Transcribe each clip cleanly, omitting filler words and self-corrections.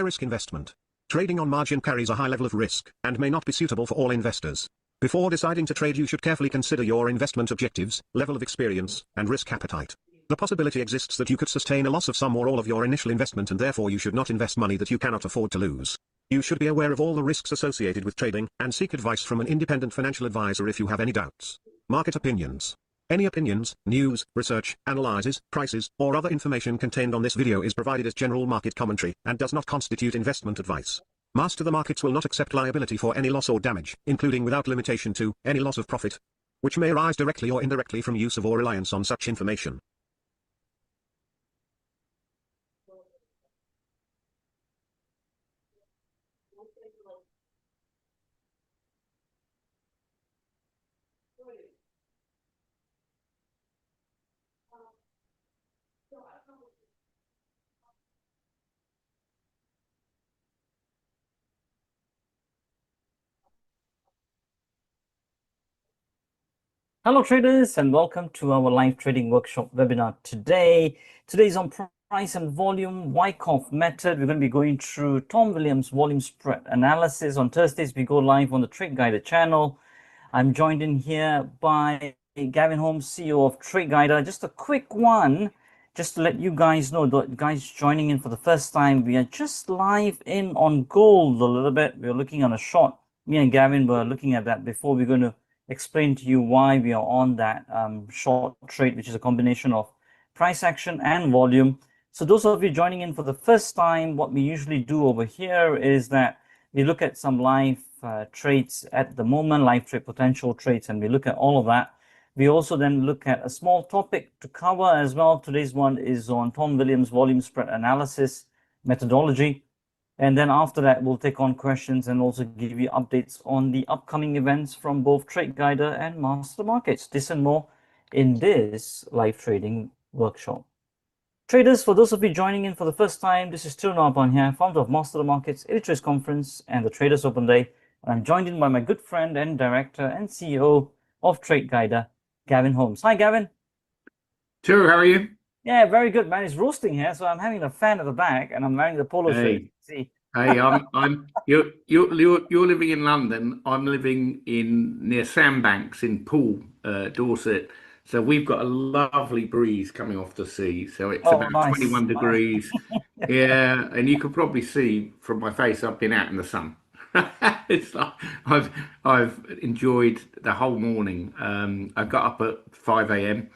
high-risk investment. Trading on margin carries a high level of risk and may not be suitable for all investors. Before deciding to trade, you should carefully consider your investment objectives, level of experience, and risk appetite. The possibility exists that you could sustain a loss of some or all of your initial investment, and therefore you should not invest money that you cannot afford to lose. You should be aware of all the risks associated with trading and seek advice from an independent financial advisor if you have any doubts. Market opinions. Any opinions, news, research, analyses, prices, or other information contained on this video is provided as general market commentary and does not constitute investment advice. Master the Markets will not accept liability for any loss or damage, including without limitation to any loss of profit, which may arise directly or indirectly from use of or reliance on such information. Hello traders, and welcome to our live trading workshop webinar today. Today's on price and volume, Wyckoff method. We're going to be going through Tom Williams volume spread analysis. On Thursdays, we go live on the Trade Guider channel. I'm joined in here by Gavin Holmes, CEO of Trade Guider. Just a quick one, just to let you guys know, the guys joining in for the first time, we are just live in on gold a little bit. We're looking on a short. Me and Gavin were looking at that before. We're going to explain to you why we are on that short trade, which is a combination of price action and volume. So those of you joining in for the first time, what we usually do over here is that we look at some live trades at the moment, live trade potential trades, and we look at all of that. We also then look at a small topic to cover as well. Today's one is on Tom Williams volume spread analysis methodology. And then after that, we'll take on questions and also give you updates on the upcoming events from both Trade Guider and Master Markets. This and more in this live trading workshop. Traders, for those of you joining in for the first time, this is Tirunaupan here, founder of Master the Markets, Illustrates Conference, and the Traders Open Day. And I'm joined in by my good friend and director and CEO of Trade Guider, Gavin Holmes. Hi, Gavin. Tiru, how are you? Yeah, very good, man. It's roasting here, so I'm having a fan at the back, and I'm wearing the polo shirt. See. Hey, you're living in London. I'm living near Sandbanks in Poole, Dorset. So we've got a lovely breeze coming off the sea. So it's about nice. 21 degrees. Yeah, and you could probably see from my face I've been out in the sun. It's like I've enjoyed the whole morning. I got up at 5 a.m.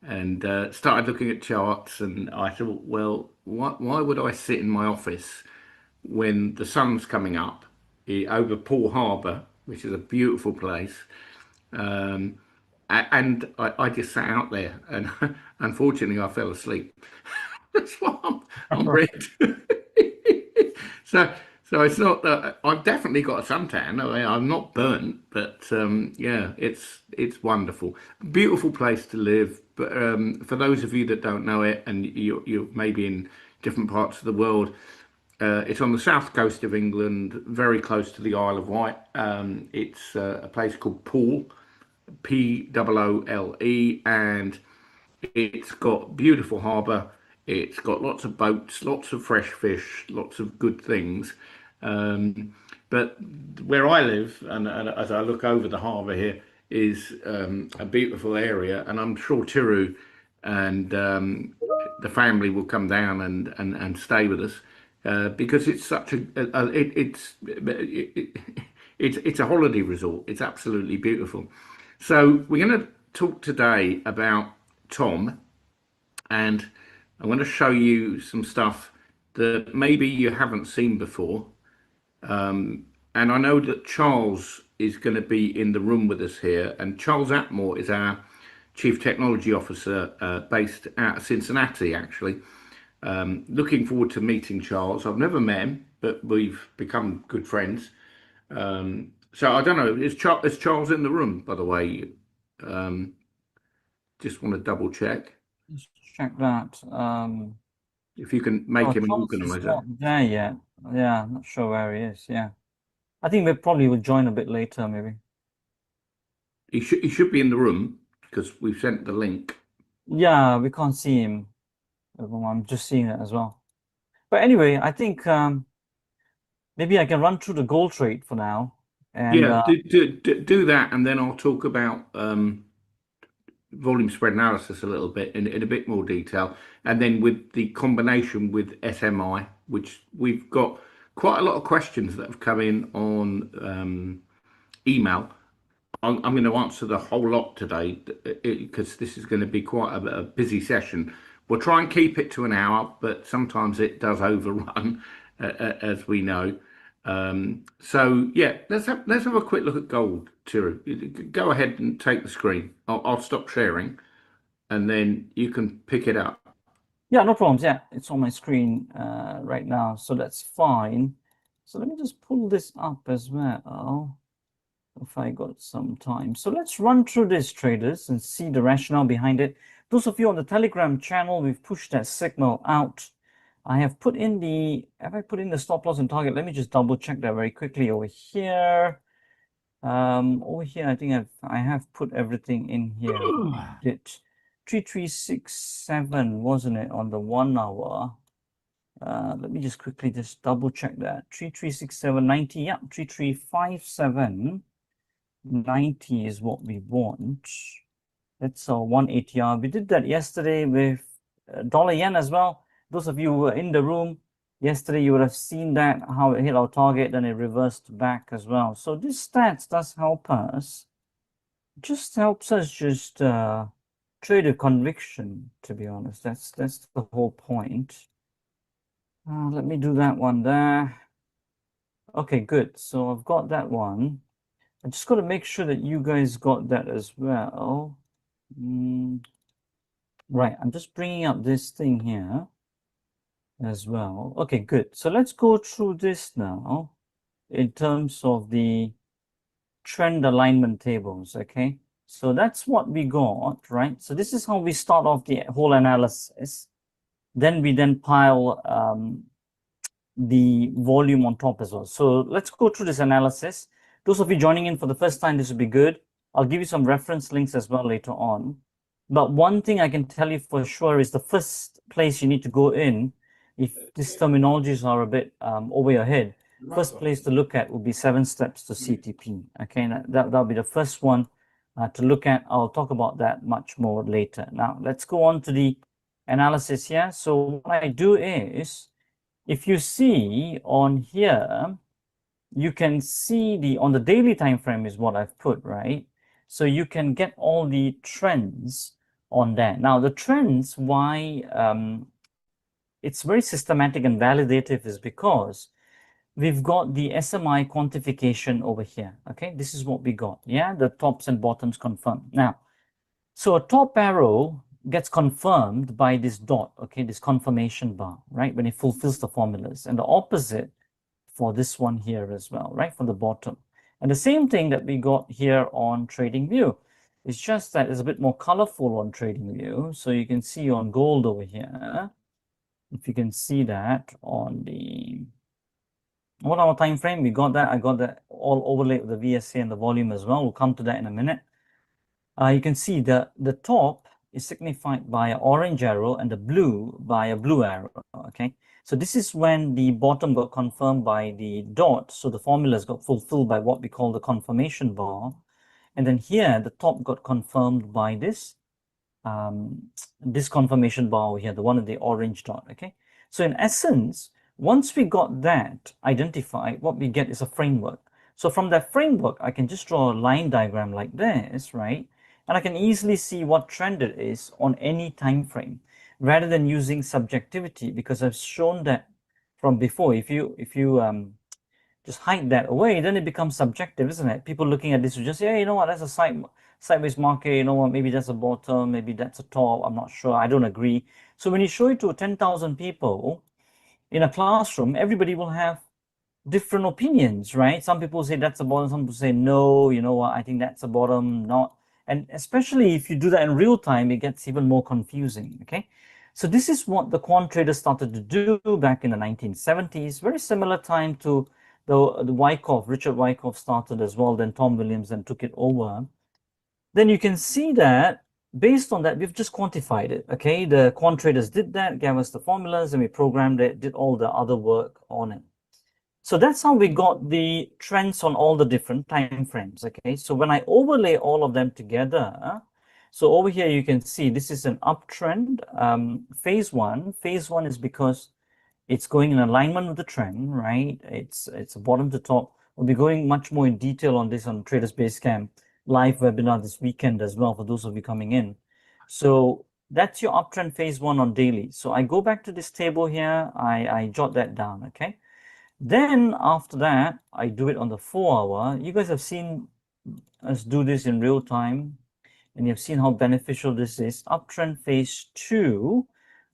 and started looking at charts, and I thought, well, why would I sit in my office when the sun's coming up over Poole Harbour, which is a beautiful place, and I just sat out there, and unfortunately I fell asleep. That's why I'm red. So it's not that I've definitely got a suntan. I'm not burnt, but yeah, it's wonderful, beautiful place to live. But for those of you that don't know it, and you're maybe in different parts of the world, it's on the south coast of England, very close to the Isle of Wight. It's a place called Poole, Poole, and it's got beautiful harbour. It's got lots of boats, lots of fresh fish, lots of good things. But where I live, and as I look over the harbour here, is a beautiful area, and I'm sure Tiru and the family will come down and stay with us because it's such it's a holiday resort. It's absolutely beautiful. So we're going to talk today about Tom, and I'm going to show you some stuff that maybe you haven't seen before. And I know that Charles is going to be in the room with us here, and Charles Atmore is our Chief Technology Officer based out of Cincinnati, actually. Looking forward to meeting Charles. I've never met him, but we've become good friends. So I don't know, is Charles in the room, by the way? Just want to double check. Let's check that. If you can make him an Charles organizer. is not there yet. Yeah, I'm not sure where he is. Yeah, I think we probably will join a bit later, maybe. He should be in the room because we've sent the link. Yeah, we can't see him. I'm just seeing it as well. But anyway, I think maybe I can run through the gold trade for now. And Yeah, do that, and then I'll talk about volume spread analysis a little bit in a bit more detail, and then with the combination with SMI, which we've got quite a lot of questions that have come in on email. I'm going to answer the whole lot today because this is going to be quite a busy session. We'll try and keep it to an hour, but sometimes it does overrun, as we know. So yeah, let's have a quick look at gold, Tiru. Go ahead and take the screen. I'll stop sharing, and then you can pick it up. yeah, no problems. Yeah, it's on my screen right now, so that's fine. So let me just pull this up as well, if I got some time. So let's run through this, traders, and see the rationale behind it. Those of you on the Telegram channel, we've pushed that signal out. I have put in have I put in the stop loss and target? Let me just double check that very quickly over here. Over here, I think I have put everything in here. Did 3367, wasn't it, on the 1 hour? Let me just quickly just double check that. 3367.90, yeah, 3357.90 is what we want. That's our 1 ATR. We did that yesterday with dollar yen as well. Those of you who were in the room yesterday, you would have seen that, how it hit our target, then it reversed back as well. So this stats does help us. Just helps us just trade a conviction, to be honest. That's the whole point. Let me do that one there. Okay, good. So I've got that one. I just got to make sure that you guys got that as well. Right, I'm just bringing up this thing here as well. Okay, good. So let's go through this now in terms of the trend alignment tables, okay? So that's what we got, right? So this is how we start off the whole analysis. Then we pile the volume on top as well. So let's go through this analysis. Those of you joining in for the first time, this would be good. I'll give you some reference links as well later on. But one thing I can tell you for sure is the first place you need to go in, if these terminologies are a bit over your head, first place to look at would be 7 steps to CTP. Okay, that'll be the first one to look at. I'll talk about that much more later. Now, let's go on to the analysis here. So what I do is, if you see on here, you can see on the daily time frame is what I've put, right? So you can get all the trends on that. Now, the trends, why it's very systematic and validative is because we've got the SMI quantification over here. Okay, this is what we got. Yeah, the tops and bottoms confirmed. Now, so a top arrow gets confirmed by this dot, okay, this confirmation bar, right, when it fulfills the formulas, and the opposite for this one here as well, right, from the bottom. And the same thing that we got here on TradingView. It's just that it's a bit more colorful on TradingView. So you can see on gold over here, if you can see that on the 1 hour time frame, we got that. I got that all overlaid with the VSA and the volume as well. We'll come to that in a minute. You can see the top is signified by an orange arrow and the blue by a blue arrow, okay? So this is when the bottom got confirmed by the dot, so the formulas got fulfilled by what we call the confirmation bar. And then here, the top got confirmed by this confirmation bar over here, the one with the orange dot, okay? So in essence, once we got that identified, what we get is a framework. So from that framework, I can just draw a line diagram like this, right? And I can easily see what trend it is on any time frame, rather than using subjectivity, because I've shown that from before. If you just hide that away, then it becomes subjective, isn't it? People looking at this will just say, hey, you know what, that's a sideways market, you know what, maybe that's a bottom, maybe that's a top, I'm not sure, I don't agree. So when you show it to 10,000 people in a classroom, everybody will have different opinions, right? Some people say that's a bottom, some people say no, you know what, I think that's a bottom, not. And especially if you do that in real time, it gets even more confusing, okay? So this is what the quant traders started to do back in the 1970s, very similar time to the Wyckoff, Richard Wyckoff started as well, then Tom Williams then took it over. Then you can see that based on that, we've just quantified it, okay? The quant traders did that, gave us the formulas, and we programmed it, did all the other work on it. So that's how we got the trends on all the different time frames, okay? So when I overlay all of them together, so over here you can see this is an uptrend, phase one. Phase one is because it's going in alignment with the trend, right? It's a bottom to top. We'll be going much more in detail on this on Traders Basecamp live webinar this weekend as well for those of you coming in. So that's your uptrend phase one on daily. So I go back to this table here, I jot that down, okay? Then after that, I do it on the 4 hour. You guys have seen us do this in real time, and you've seen how beneficial this is. Uptrend phase two,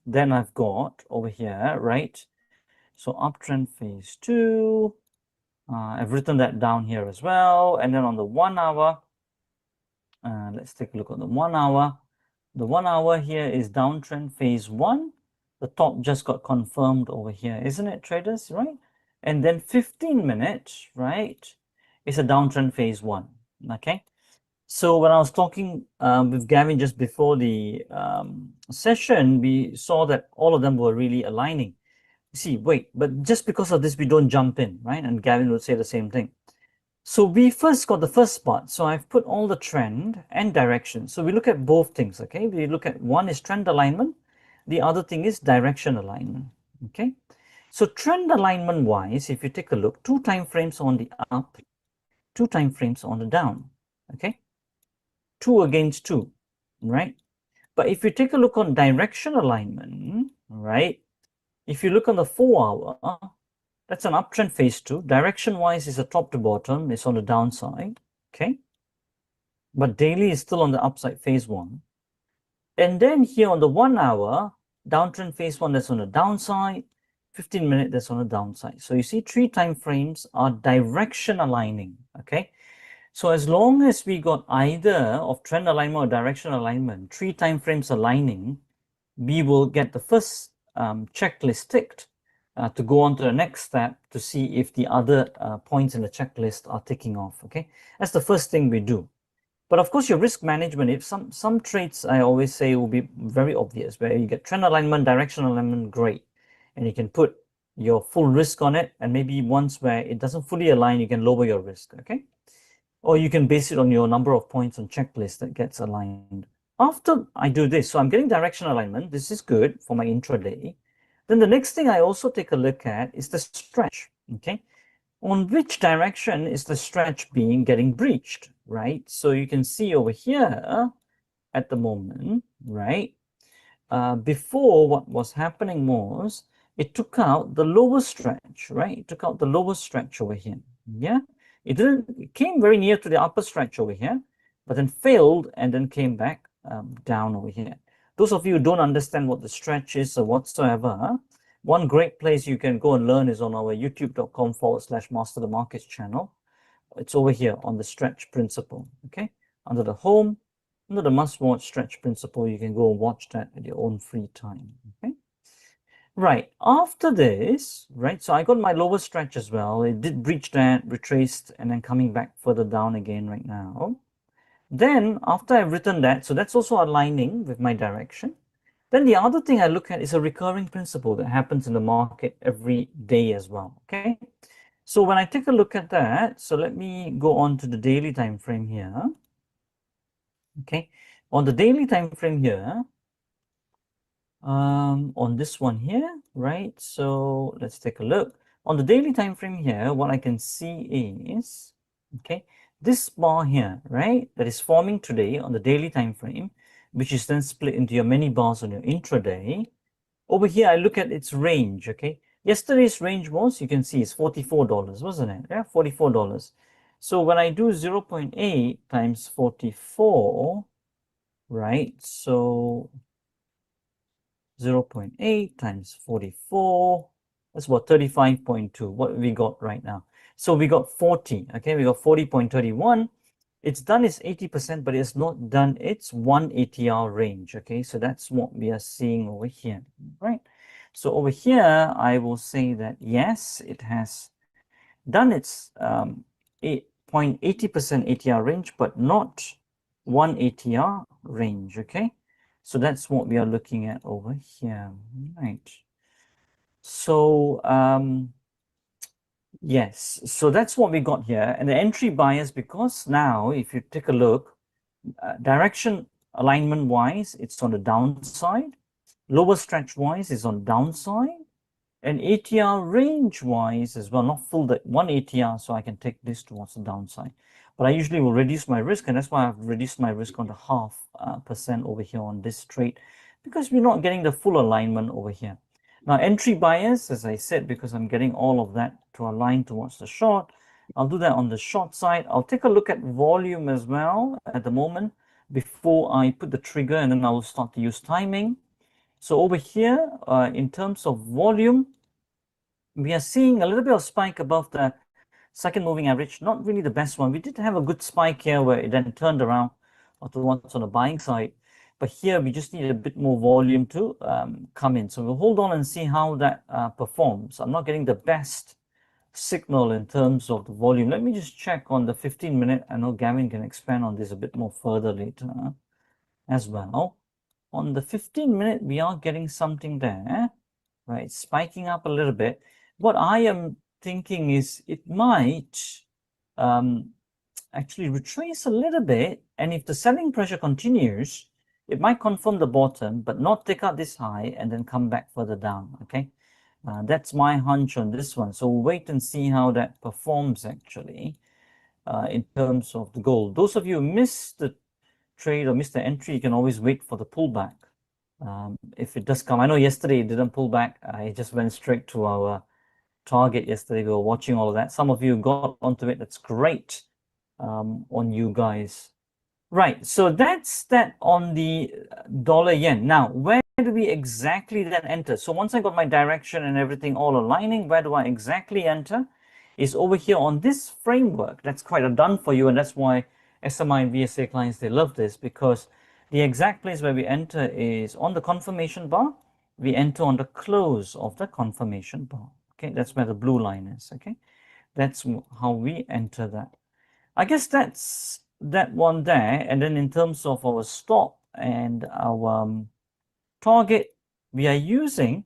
then I've got over here, right? So uptrend phase two, I've written that down here as well. And then on the 1 hour, let's take a look at the 1 hour. The 1 hour here is downtrend phase one. The top just got confirmed over here, isn't it, traders, right? And then 15 minutes, right, is a downtrend phase one, okay? So when I was talking with Gavin just before the session, we saw that all of them were really aligning. See, wait, but just because of this, we don't jump in, right? And Gavin would say the same thing. So we first got the first part. So I've put all the trend and direction. So we look at both things, okay? We look at one is trend alignment. The other thing is direction alignment, okay? So trend alignment wise, if you take a look, 2 time frames on the up, 2 time frames on the down, okay? 2 against 2, right? But if you take a look on direction alignment, right? If you look on the 4 hour, that's an uptrend phase two. Direction-wise is a top to bottom. It's on the downside, okay? But daily is still on the upside phase one. And then here on the 1 hour, downtrend phase one, that's on the downside. 15 minute, that's on the downside. So you see 3 time frames are direction aligning, okay? So as long as we got either of trend alignment or direction alignment, 3 time frames aligning, we will get the first checklist ticked to go on to the next step to see if the other points in the checklist are ticking off, okay? That's the first thing we do. But of course, your risk management, if some traits I always say will be very obvious, where you get trend alignment, direction alignment, great. And you can put your full risk on it, and maybe once where it doesn't fully align, you can lower your risk, okay? Or you can base it on your number of points on checklist that gets aligned. After I do this, so I'm getting direction alignment. This is good for my intraday. Then the next thing I also take a look at is the stretch, okay? On which direction is the stretch getting breached, right? So you can see over here at the moment, right? Before, what was happening was it took out the lower stretch, right? It took out the lower stretch over here, yeah? It came very near to the upper stretch over here, but then failed and then came back down over here. Those of you who don't understand what the stretch is or whatsoever, one great place you can go and learn is on our youtube.com/MasterTheMarkets channel. It's over here on the stretch principle, okay? Under the home, under the must-watch stretch principle, you can go and watch that at your own free time, okay? Right, after this, right, so I got my lower stretch as well. It did breach that, retraced, and then coming back further down again right now. Then, after I've written that, so that's also aligning with my direction. Then the other thing I look at is a recurring principle that happens in the market every day as well, okay? So when I take a look at that, so let me go on to the daily time frame here. Okay, on the daily time frame here, on this one here, right? So let's take a look. On the daily time frame here, what I can see is, okay, this bar here, right, that is forming today on the daily time frame, which is then split into your many bars on your intraday. Over here, I look at its range, okay? Yesterday's range was, you can see, it's $44, wasn't it? Yeah, $44. So when I do 0.8 times 44, right? So 0.8 times 44, that's about 35.2, what we got right now. So we got 40, okay? We got 40.31. It's done its 80%, but it's not done its 1 ATR range, okay? So that's what we are seeing over here, right? So over here, I will say that yes, it has done its 8.80% ATR range, but not 1 ATR range, okay? So that's what we are looking at over here, right? So Yes, so that's what we got here. And the entry bias, because now if you take a look, direction alignment wise, it's on the downside. Lower stretch wise is on downside. And ATR range wise as well, not full the one ATR, so I can take this towards the downside. But I usually will reduce my risk, and that's why I've reduced my risk on the %, over here on this trade, because we're not getting the full alignment over here. Now, entry bias, as I said, because I'm getting all of that to align towards the short, I'll do that on the short side. I'll take a look at volume as well at the moment before I put the trigger, and then I will start to use timing. So over here, in terms of volume, we are seeing a little bit of spike above the second moving average. Not really the best one. We did have a good spike here where it then turned around towards on the buying side. But here we just need a bit more volume to come in. So we'll hold on and see how that performs. I'm not getting the best signal in terms of the volume. Let me just check on the 15-minute. I know Gavin can expand on this a bit more further later as well. On the 15-minute, we are getting something there, right? Spiking up a little bit. What I am thinking is it might actually retrace a little bit. And if the selling pressure continues, it might confirm the bottom, but not take out this high and then come back further down, okay? That's my hunch on this one. So we'll wait and see how that performs actually in terms of the gold. Those of you who missed the trade or missed the entry, you can always wait for the pullback. If it does come, I know yesterday it didn't pull back. It just went straight to our target yesterday. We were watching all of that. Some of you got onto it. That's great on you guys. Right, so that's that on the dollar yen. Now, where do we exactly then enter? So once I got my direction and everything all aligning, where do I exactly enter? Is over here on this framework. That's quite done for you, and that's why SMI and VSA clients, they love this, because the exact place where we enter is on the confirmation bar. We enter on the close of the confirmation bar. Okay, that's where the blue line is. Okay, that's how we enter that. I guess that's that one there. And then in terms of our stop and our target, we are using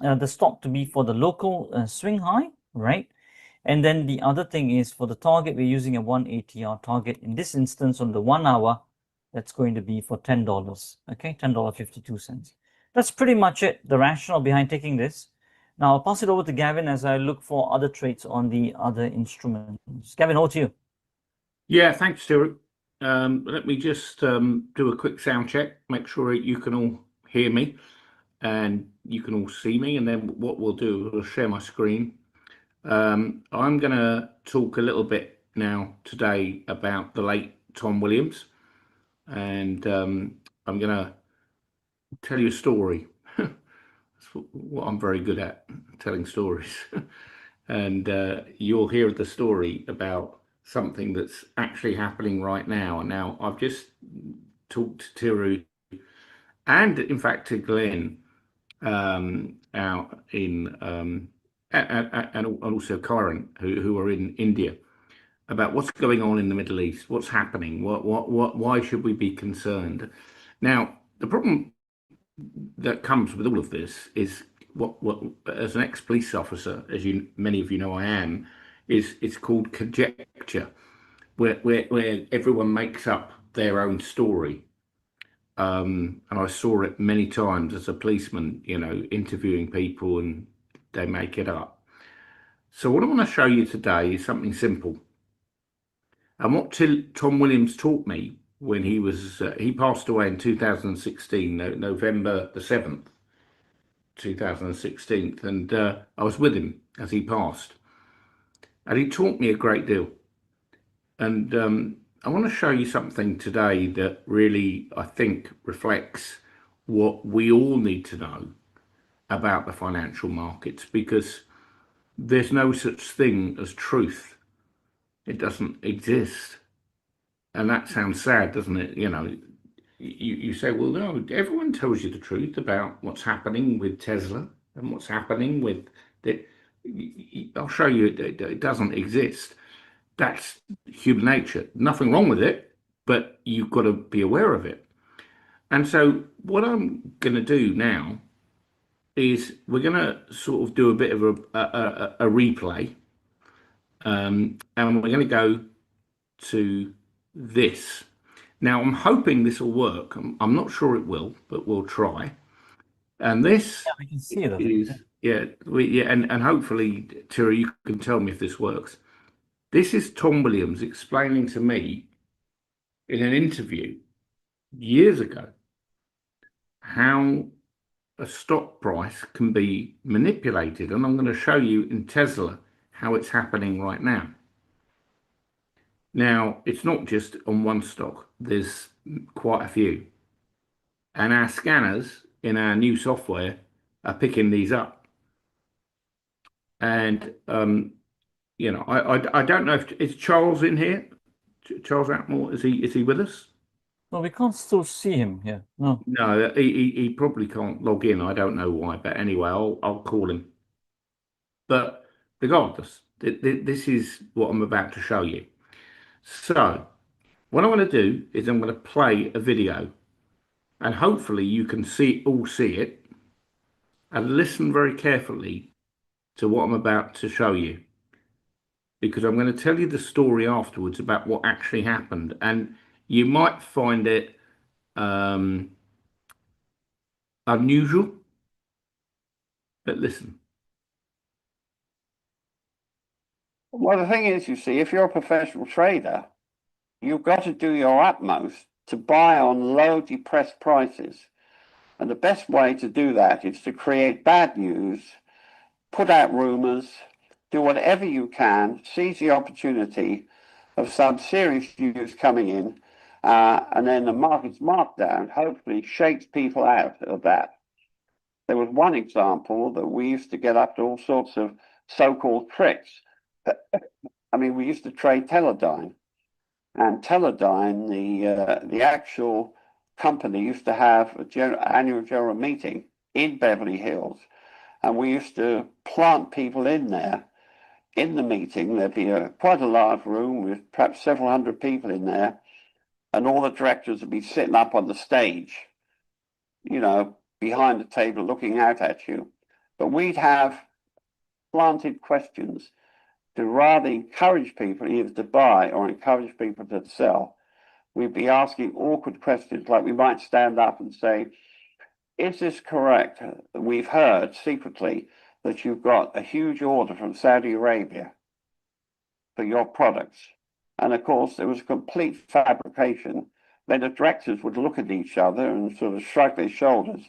the stop to be for the local swing high, right? And then the other thing is for the target, we're using a 1 ATR target. In this instance, on the 1 hour, that's going to be for $10, okay? $10.52. That's pretty much it, the rationale behind taking this. Now, I'll pass it over to Gavin as I look for other trades on the other instruments. Gavin, over to you. Yeah, thanks, Stuart. Let me just do a quick sound check, make sure you can all hear me and you can all see me. And then what we'll do, we'll share my screen. I'm going to talk a little bit now today about the late Tom Williams, and I'm going to tell you a story. That's what I'm very good at, telling stories. And you'll hear the story about something that's actually happening right now. And now I've just talked to Tiru and in fact to Glenn out in and also Karen, who are in India, about what's going on in the Middle East, what's happening, why should we be concerned? Now, the problem that comes with all of this is what as an ex-police officer, as many of you know I am, is it's called conjecture, where everyone makes up their own story. And I saw it many times as a policeman, interviewing people, and they make it up. So what I want to show you today is something simple. And what Tom Williams taught me when he passed away in 2016, November the 7th, 2016, and I was with him as he passed, and he taught me a great deal. And I want to show you something today that really, I think, reflects what we all need to know about the financial markets, because there's no such thing as truth. It doesn't exist. And that sounds sad, doesn't it? You say, well, no, everyone tells you the truth about what's happening with Tesla and what's happening with the. I'll show you it doesn't exist. That's human nature. Nothing wrong with it, but you've got to be aware of it. And so what I'm going to do now is we're going to sort of do a bit of a replay, and we're going to go to this. Now, I'm hoping this will work. I'm not sure it will, but we'll try. And this Yeah, I can see that. is, yeah, and hopefully, Tira, you can tell me if this works. This is Tom Williams explaining to me in an interview years ago how a stock price can be manipulated. And I'm going to show you in Tesla how it's happening right now. Now, it's not just on one stock, there's quite a few. And our scanners in our new software are picking these up. And, I don't know if is Charles in here. Charles Atmore, is he with us? No, we can't still see him here. No. No, he probably can't log in. I don't know why, but anyway, I'll call him. But regardless, this is what I'm about to show you. So what I'm going to do is I'm going to play a video, and hopefully you can all see it, and listen very carefully to what I'm about to show you, because I'm going to tell you the story afterwards about what actually happened, and you might find it unusual, but listen. Well, the thing is, you see, if you're a professional trader, you've got to do your utmost to buy on low depressed prices. And the best way to do that is to create bad news, put out rumors, do whatever you can, seize the opportunity of some serious news coming in, and then the market's markdown hopefully shakes people out of that. There was one example that we used to get up to all sorts of so-called tricks. I mean, we used to trade Teledyne, and Teledyne, the actual company, used to have an annual general meeting in Beverly Hills, and we used to plant people in there. In the meeting, there'd be quite a large room with perhaps several hundred people in there, and all the directors would be sitting up on the stage, behind the table looking out at you. But we'd have planted questions to rather encourage people either to buy or encourage people to sell. We'd be asking awkward questions like we might stand up and say, is this correct? We've heard secretly that you've got a huge order from Saudi Arabia for your products. And of course, there was complete fabrication. Then the directors would look at each other and sort of shrug their shoulders.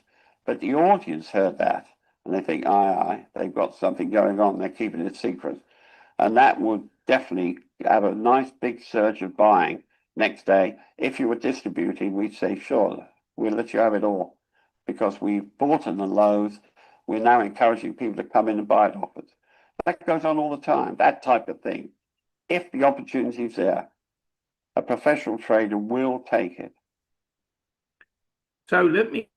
But the audience heard that and they think, aye, they've got something going on. They're keeping it secret. And that would definitely have a nice big surge of buying next day. If you were distributing, we'd say, sure, we'll let you have it all because we've bought in the lows. We're now encouraging people to come in and buy it off us. That goes on all the time, that type of thing. If the opportunity is there, a professional trader will take it. So let me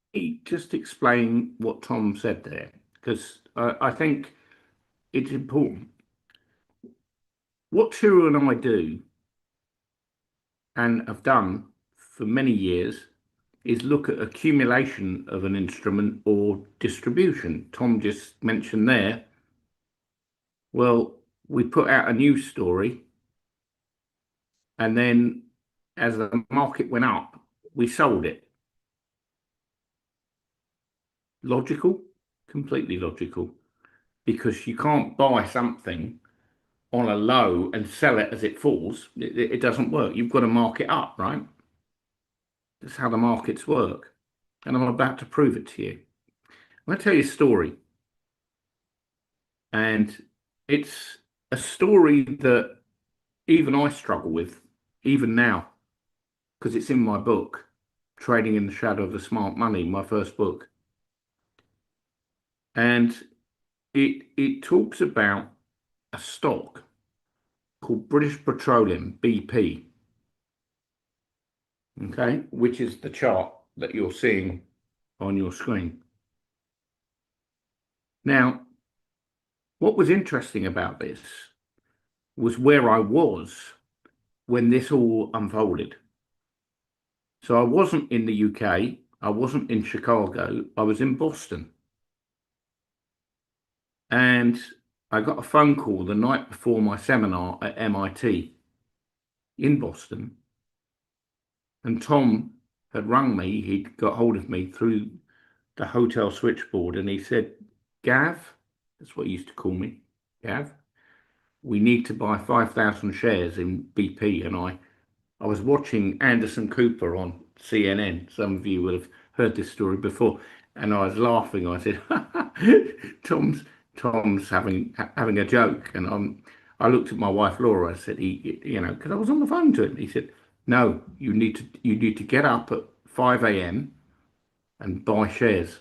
just explain what Tom said there, because I think it's important. What Tira and I do, and have done for many years, is look at accumulation of an instrument or distribution. Tom just mentioned there, well, we put out a news story, and then as the market went up, we sold it. Logical? Completely logical. Because you can't buy something on a low and sell it as it falls. It doesn't work. You've got to mark it up, right? That's how the markets work. And I'm about to prove it to you. I'm going to tell you a story. And it's a story that even I struggle with, even now, because it's in my book, Trading in the Shadow of the Smart Money, my first book. And it talks about a stock called British Petroleum, BP, okay, which is the chart that you're seeing on your screen. Now, what was interesting about this was where I was when this all unfolded. So I wasn't in the UK, I wasn't in Chicago, I was in Boston. And I got a phone call the night before my seminar at MIT in Boston. And Tom had rung me. He'd got hold of me through the hotel switchboard, and he said, Gav, that's what he used to call me, Gav, we need to buy 5,000 shares in BP. And I was watching Anderson Cooper on CNN. Some of you will have heard this story before. And I was laughing. I said, Tom's having a joke. And I looked at my wife Laura. I said, because I was on the phone to him. He said, no, you need to get up at 5 a.m. and buy shares.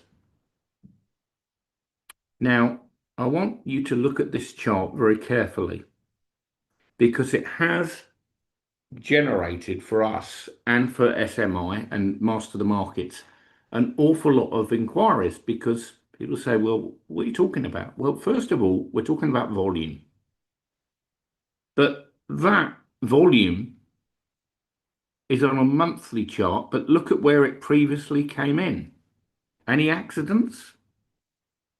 Now, I want you to look at this chart very carefully, because it has generated for us and for SMI and Master the Markets an awful lot of inquiries, because people say, well, what are you talking about? Well, first of all, we're talking about volume. But that volume is on a monthly chart, but look at where it previously came in. Any accidents?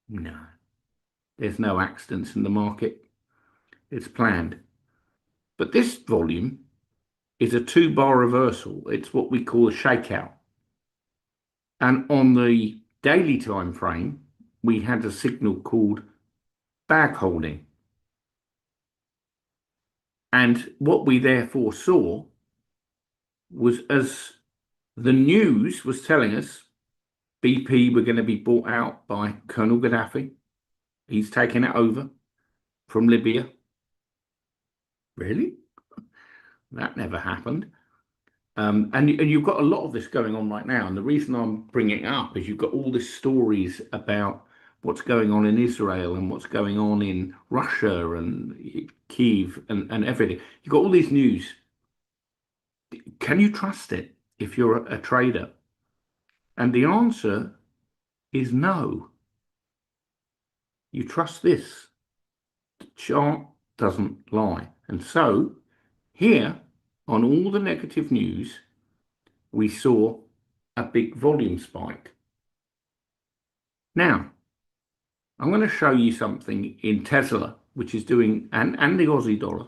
No. There's no accidents in the market. It's planned. But this volume is a 2-bar reversal. It's what we call a shakeout. And on the daily time frame, we had a signal called bag holding. And what we therefore saw was, as the news was telling us BP were going to be bought out by Colonel Gaddafi. He's taken it over from Libya. Really? That never happened. And you've got a lot of this going on right now. And the reason I'm bringing it up is you've got all these stories about what's going on in Israel and what's going on in Russia and Kiev and everything. You've got all these news. Can you trust it if you're a trader? And the answer is no. You trust this. The chart doesn't lie. And so here, on all the negative news, we saw a big volume spike. Now, I'm going to show you something in Tesla, which is doing, and the Aussie dollar,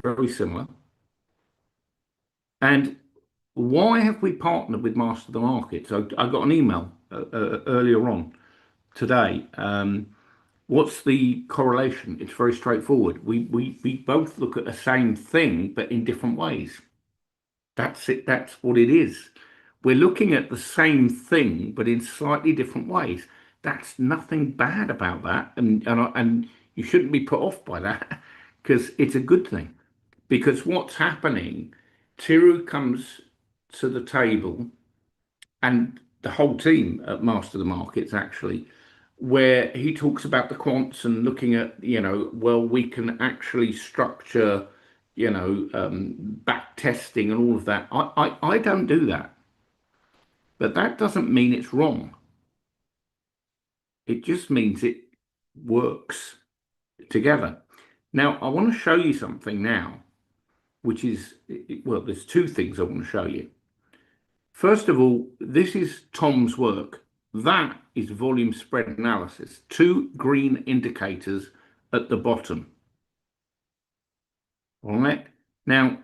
very similar. And why have we partnered with Master the Markets? I got an email earlier on today. What's the correlation? It's very straightforward. We both look at the same thing, but in different ways. That's it. That's what it is. We're looking at the same thing, but in slightly different ways. That's nothing bad about that, and you shouldn't be put off by that, because it's a good thing. Because what's happening, Tiru comes to the table, and the whole team at Master the Markets actually, where he talks about the quants and looking at, well, we can actually structure, back testing and all of that. I don't do that. But that doesn't mean it's wrong. It just means it works together. Now, I want to show you something now, which is, well, there's two things I want to show you. First of all, this is Tom's work. That is volume spread analysis. 2 green indicators at the bottom. All right. Now,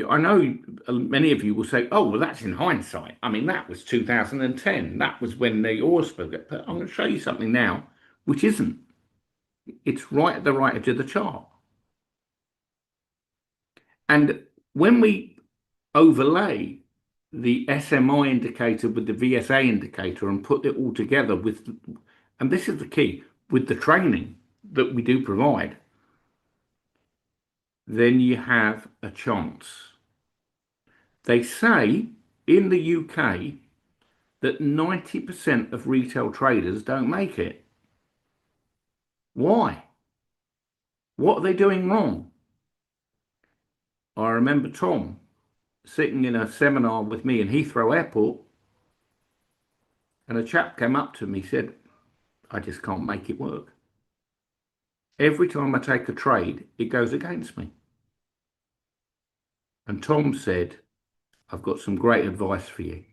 I know many of you will say, oh, well, that's in hindsight. I mean, that was 2010. That was when the oil spill. But I'm going to show you something now, which isn't. It's right at the right edge of the chart. And when we overlay the SMI indicator with the VSA indicator and put it all together with, and this is the key, with the training that we do provide, then you have a chance. They say in the UK that 90% of retail traders don't make it. Why? What are they doing wrong? I remember Tom sitting in a seminar with me in Heathrow Airport, and a chap came up to me and said, I just can't make it work. Every time I take a trade, it goes against me. And Tom said, I've got some great advice for you.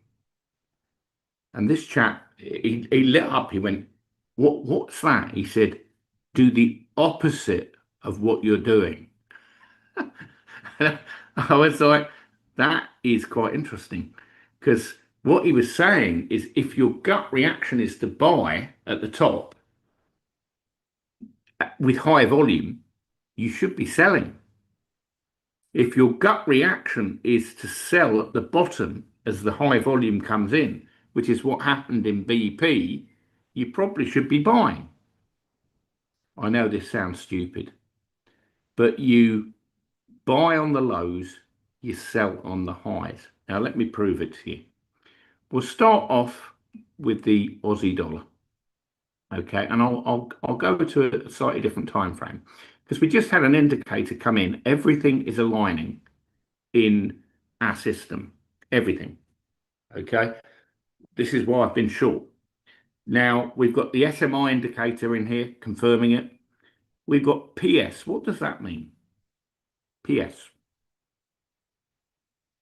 And this chap, he lit up. He went, What's that? He said, do the opposite of what you're doing. I was like, that is quite interesting because what he was saying is if your gut reaction is to buy at the top with high volume, you should be selling. If your gut reaction is to sell at the bottom as the high volume comes in, which is what happened in BP, you probably should be buying. I know this sounds stupid, but you buy on the lows, you sell on the highs. Now, let me prove it to you. We'll start off with the Aussie dollar. Okay, and I'll go to a slightly different time frame because we just had an indicator come in. Everything is aligning in our system. Everything. Okay, this is why I've been short. Now we've got the SMI indicator in here confirming it. We've got PS. What does that mean? PS.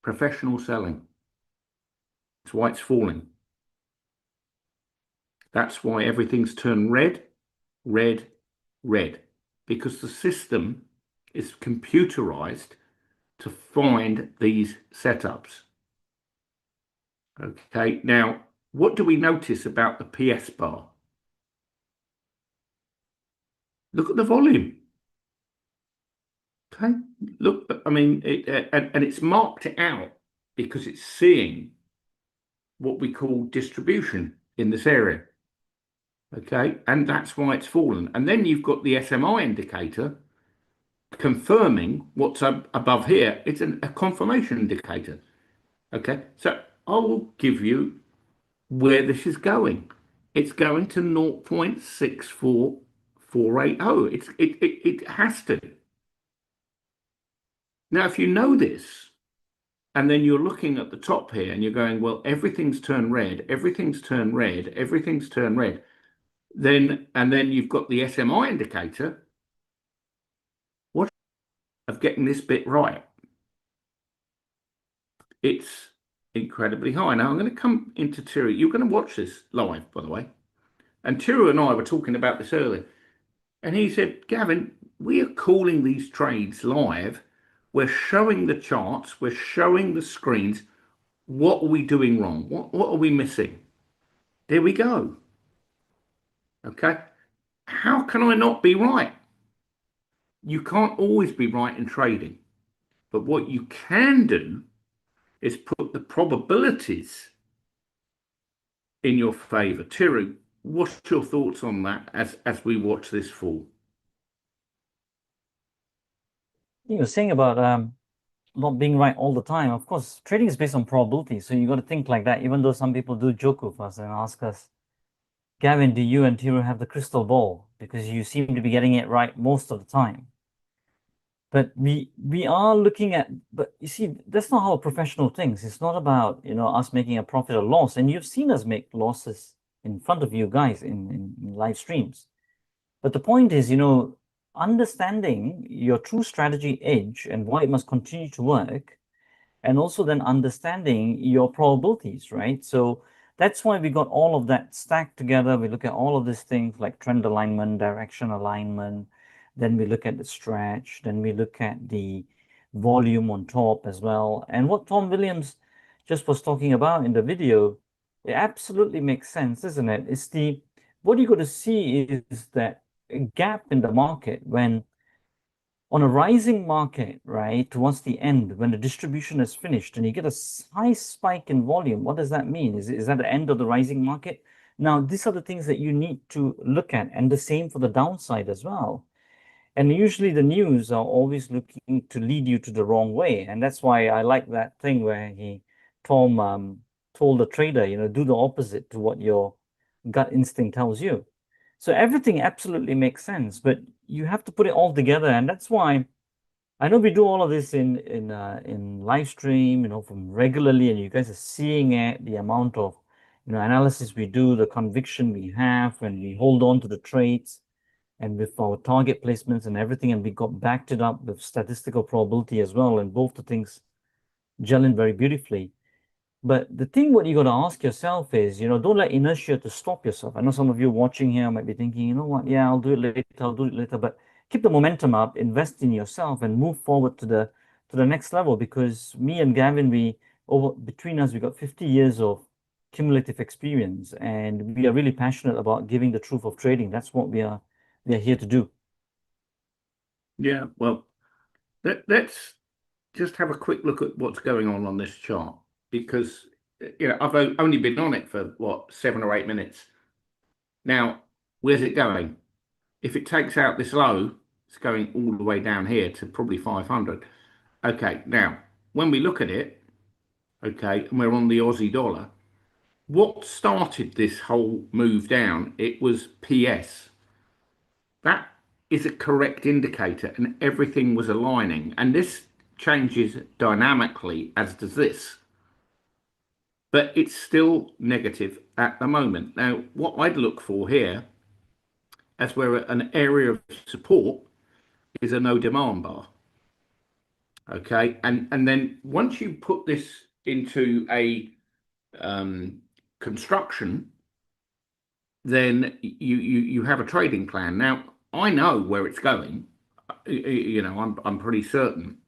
Professional selling. That's why it's falling. That's why everything's turned red, red, red. Because the system is computerized to find these setups. Okay, now what do we notice about the PS bar? Look at the volume. Okay, look, I mean, and it's marked it out because it's seeing what we call distribution in this area. Okay, and that's why it's fallen. And then you've got the SMI indicator confirming what's above here. It's a confirmation indicator. Okay, so I will give you where this is going. It's going to 0.64480. It has to. Now, if you know this, and then you're looking at the top here and you're going, well, everything's turned red, everything's turned red, everything's turned red. Then you've got the SMI indicator. What of getting this bit right? It's incredibly high. Now I'm going to come into Tiru. You're going to watch this live, by the way. And Tiru and I were talking about this earlier. And he said, Gavin, we are calling these trades live. We're showing the charts. We're showing the screens. What are we doing wrong? What are we missing? There we go. Okay. How can I not be right? You can't always be right in trading. But what you can do is put the probabilities in your favor. Tiru, what's your thoughts on that as we watch this fall? You were saying about not being right all the time. Of course, trading is based on probability, so you got to think like that. Even though some people do joke with us and ask us, Gavin, do you and Tiru have the crystal ball? Because you seem to be getting it right most of the time. But we are looking at, but you see, that's not how a professional thinks. It's not about, us making a profit or loss. And you've seen us make losses in front of you guys in live streams. But the point is, understanding your true strategy edge and why it must continue to work, and also then understanding your probabilities, right? So that's why we got all of that stacked together. We look at all of these things like trend alignment, direction alignment, then we look at the stretch, then we look at the volume on top as well. And what Tom Williams just was talking about in the video, it absolutely makes sense, isn't it? It's what you're going to see is that gap in the market when on a rising market, right, towards the end, when the distribution is finished and you get a high spike in volume, what does that mean? Is that the end of the rising market? Now, these are the things that you need to look at, and the same for the downside as well. And usually the news are always looking to lead you to the wrong way. And that's why I like that thing where Tom told the trader, do the opposite to what your gut instinct tells you. So everything absolutely makes sense, but you have to put it all together. And that's why I know we do all of this in live stream, from regularly, and you guys are seeing it, the amount of, analysis we do, the conviction we have, and we hold on to the trades and with our target placements and everything, and we got backed it up with statistical probability as well, and both the things gel in very beautifully. But the thing what you got to ask yourself is, don't let inertia to stop yourself. I know some of you watching here might be thinking, you know what, yeah, I'll do it later, I'll do it later. But keep the momentum up, invest in yourself, and move forward to the next level. Because me and Gavin, between us, we got 50 years of cumulative experience, and we are really passionate about giving the truth of trading. That's what we are here to do. Yeah, well, let's just have a quick look at what's going on this chart, because I've only been on it for what, 7 or 8 minutes. Now, where's it going? If it takes out this low, it's going all the way down here to probably 500. Okay, now when we look at it, okay, and we're on the Aussie dollar, what started this whole move down? It was PS. That is a correct indicator, and everything was aligning. And this changes dynamically, as does this. But it's still negative at the moment. Now, what I'd look for here, as we're at an area of support, is a no demand bar. Okay, and then once you put this into a construction, then you have a trading plan. Now, I know where it's going. I'm pretty certain.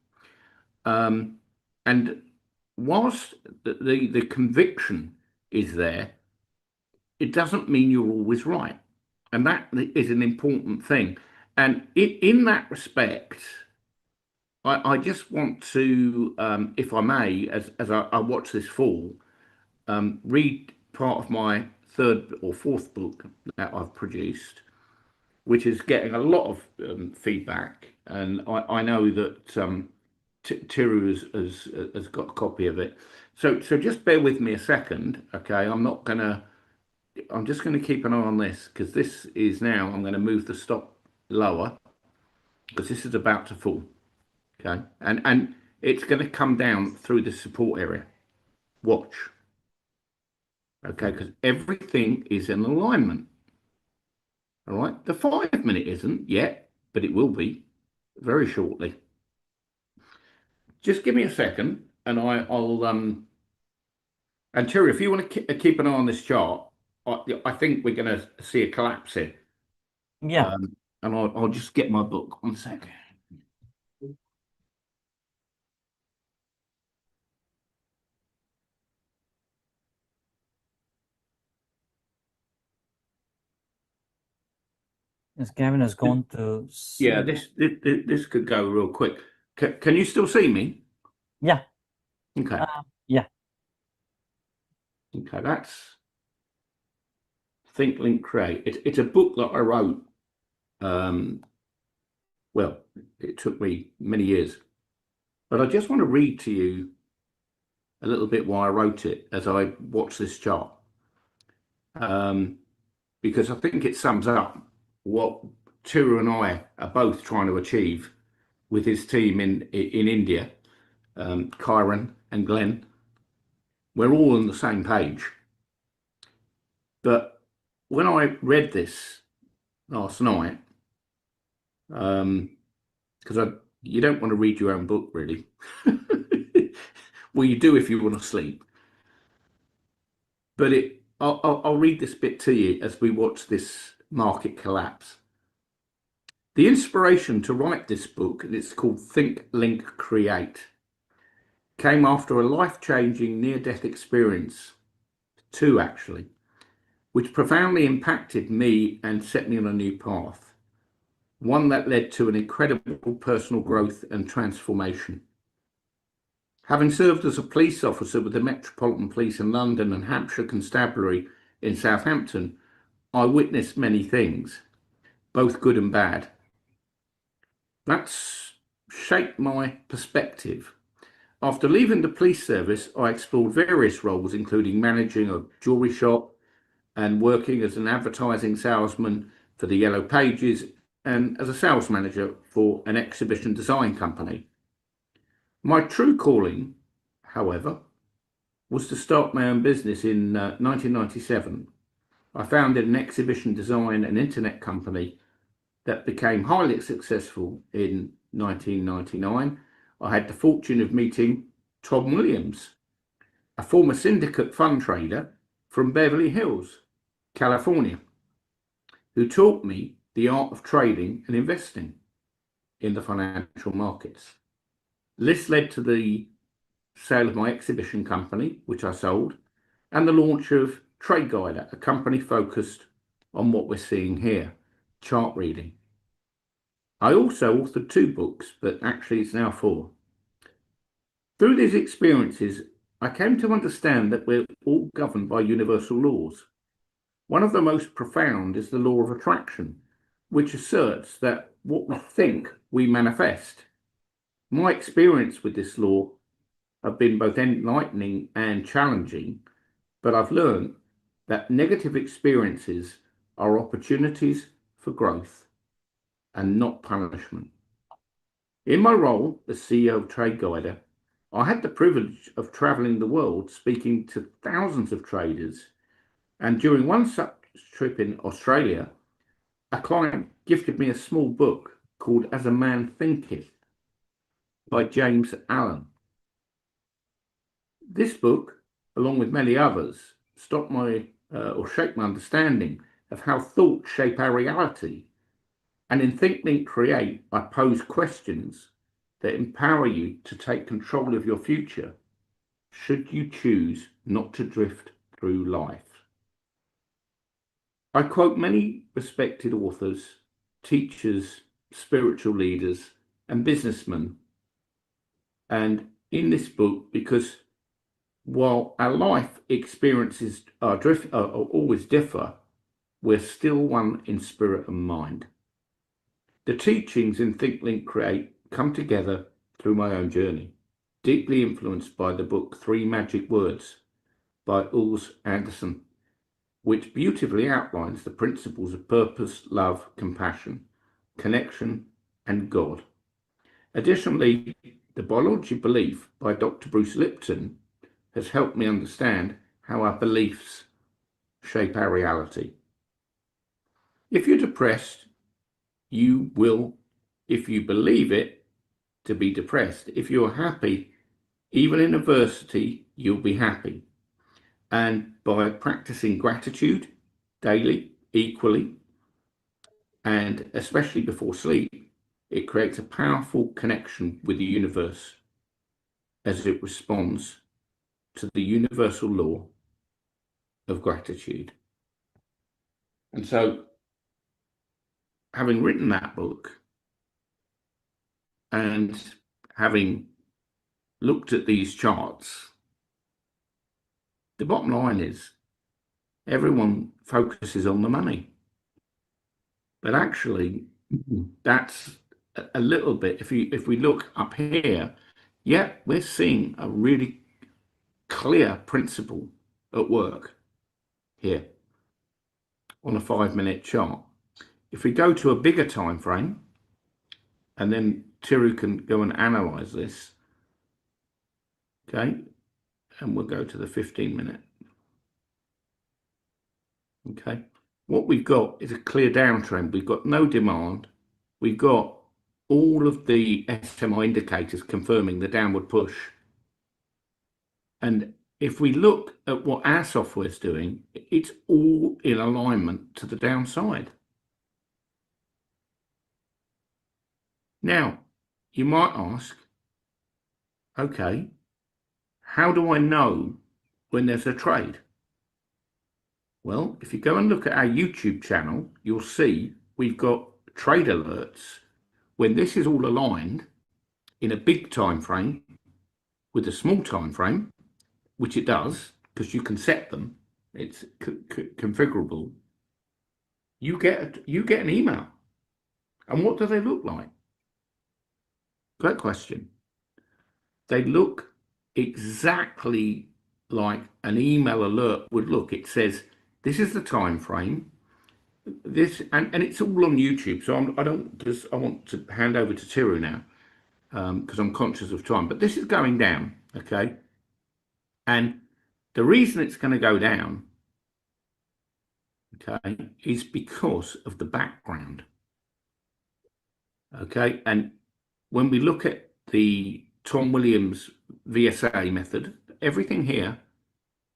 And whilst the conviction is there, it doesn't mean you're always right, and that is an important thing. And in that respect, I just want to, if I may, as I watch this fall, read part of my third or fourth book that I've produced, which is getting a lot of feedback. And I know that Tiru has got a copy of it. So just bear with me a second, okay? I'm just gonna keep an eye on this, because this is now, I'm gonna move the stop lower, because this is about to fall, okay? And it's gonna come down through the support area. Watch. Okay, because everything is in alignment. All right, the 5 minute isn't yet, but it will be very shortly. Just give me a second, and I'll and Terry, if you want to keep an eye on this chart, I think we're going to see a collapse here. Yeah. And I'll just get my book 1 second. As Gavin has gone to Yeah, this could go real quick. Can you still see me? Yeah. Okay. Yeah. Okay, that's Think, Link, Create. It's a book that I wrote. Well, it took me many years, but I just want to read to you a little bit why I wrote it as I watch this chart, because I think it sums up what Tiru and I are both trying to achieve with his team in India, Kyron and Glenn. We're all on the same page. But when I read this last night, because you don't want to read your own book, really. Well, you do if you want to sleep. But I'll read this bit to you as we watch this market collapse. The inspiration to write this book, and it's called Think, Link, Create, came after a life-changing near-death experience, two actually, which profoundly impacted me and set me on a new path, one that led to an incredible personal growth and transformation. Having served as a police officer with the Metropolitan Police in London and Hampshire Constabulary in Southampton, I witnessed many things, both good and bad. That's shaped my perspective. After leaving the police service, I explored various roles, including managing a jewellery shop and working as an advertising salesman for the Yellow Pages and as a sales manager for an exhibition design company. My true calling, however, was to start my own business in 1997. I founded an exhibition design and internet company that became highly successful in 1999. I had the fortune of meeting Tom Williams, a former syndicate fund trader from Beverly Hills, California, who taught me the art of trading and investing in the financial markets. This led to the sale of my exhibition company, which I sold, and the launch of Trade Guider, a company focused on what we're seeing here, chart reading. I also authored 2 books, but actually it's now 4. Through these experiences, I came to understand that we're all governed by universal laws. One of the most profound is the law of attraction, which asserts that what we think, we manifest. My experience with this law have been both enlightening and challenging, but I've learned that negative experiences are opportunities for growth and not punishment. In my role as CEO of Trade Guider, I had the privilege of traveling the world speaking to thousands of traders, and during one such trip in Australia, a client gifted me a small book called As a Man Thinketh by James Allen. This book, along with many others, shaped my understanding of how thoughts shape our reality. And in Think, Link, Create, I pose questions that empower you to take control of your future, should you choose not to drift through life. I quote many respected authors, teachers, spiritual leaders, and businessmen, and in this book, because while our life experiences are always differ, we're still one in spirit and mind. The teachings in Think, Link, Create come together through my own journey, deeply influenced by the book 3 Magic Words by Urs Anderson, which beautifully outlines the principles of purpose, love, compassion, connection, and God. Additionally, The Biology of Belief by Dr. Bruce Lipton has helped me understand how our beliefs shape our reality. If you're depressed, you will, if you believe it, to be depressed. If you're happy, even in adversity, you'll be happy. And by practicing gratitude daily, equally, and especially before sleep, it creates a powerful connection with the universe as it responds to the universal law of gratitude. And so, having written that book and having looked at these charts, the bottom line is everyone focuses on the money. But actually, that's a little bit, if we look up here, yeah, we're seeing a really clear principle at work here on a 5-minute chart. If we go to a bigger time frame, and then Tiru can go and analyze this, okay, and we'll go to the 15-minute. Okay, what we've got is a clear downtrend. We've got no demand. We've got all of the SMI indicators confirming the downward push. And if we look at what our software is doing, it's all in alignment to the downside. Now, you might ask, okay, how do I know when there's a trade? Well, if you go and look at our YouTube channel, you'll see we've got trade alerts when this is all aligned in a big time frame with a small time frame, which it does because you can set them. It's configurable. You get an email, and what do they look like? Great question. They look exactly like an email alert would look. It says this is the time frame. This and it's all on YouTube. So I want to hand over to Tiru now because I'm conscious of time. But this is going down, okay? And the reason it's going to go down, okay, is because of the background. Okay, and when we look at the Tom Williams VSA method, everything here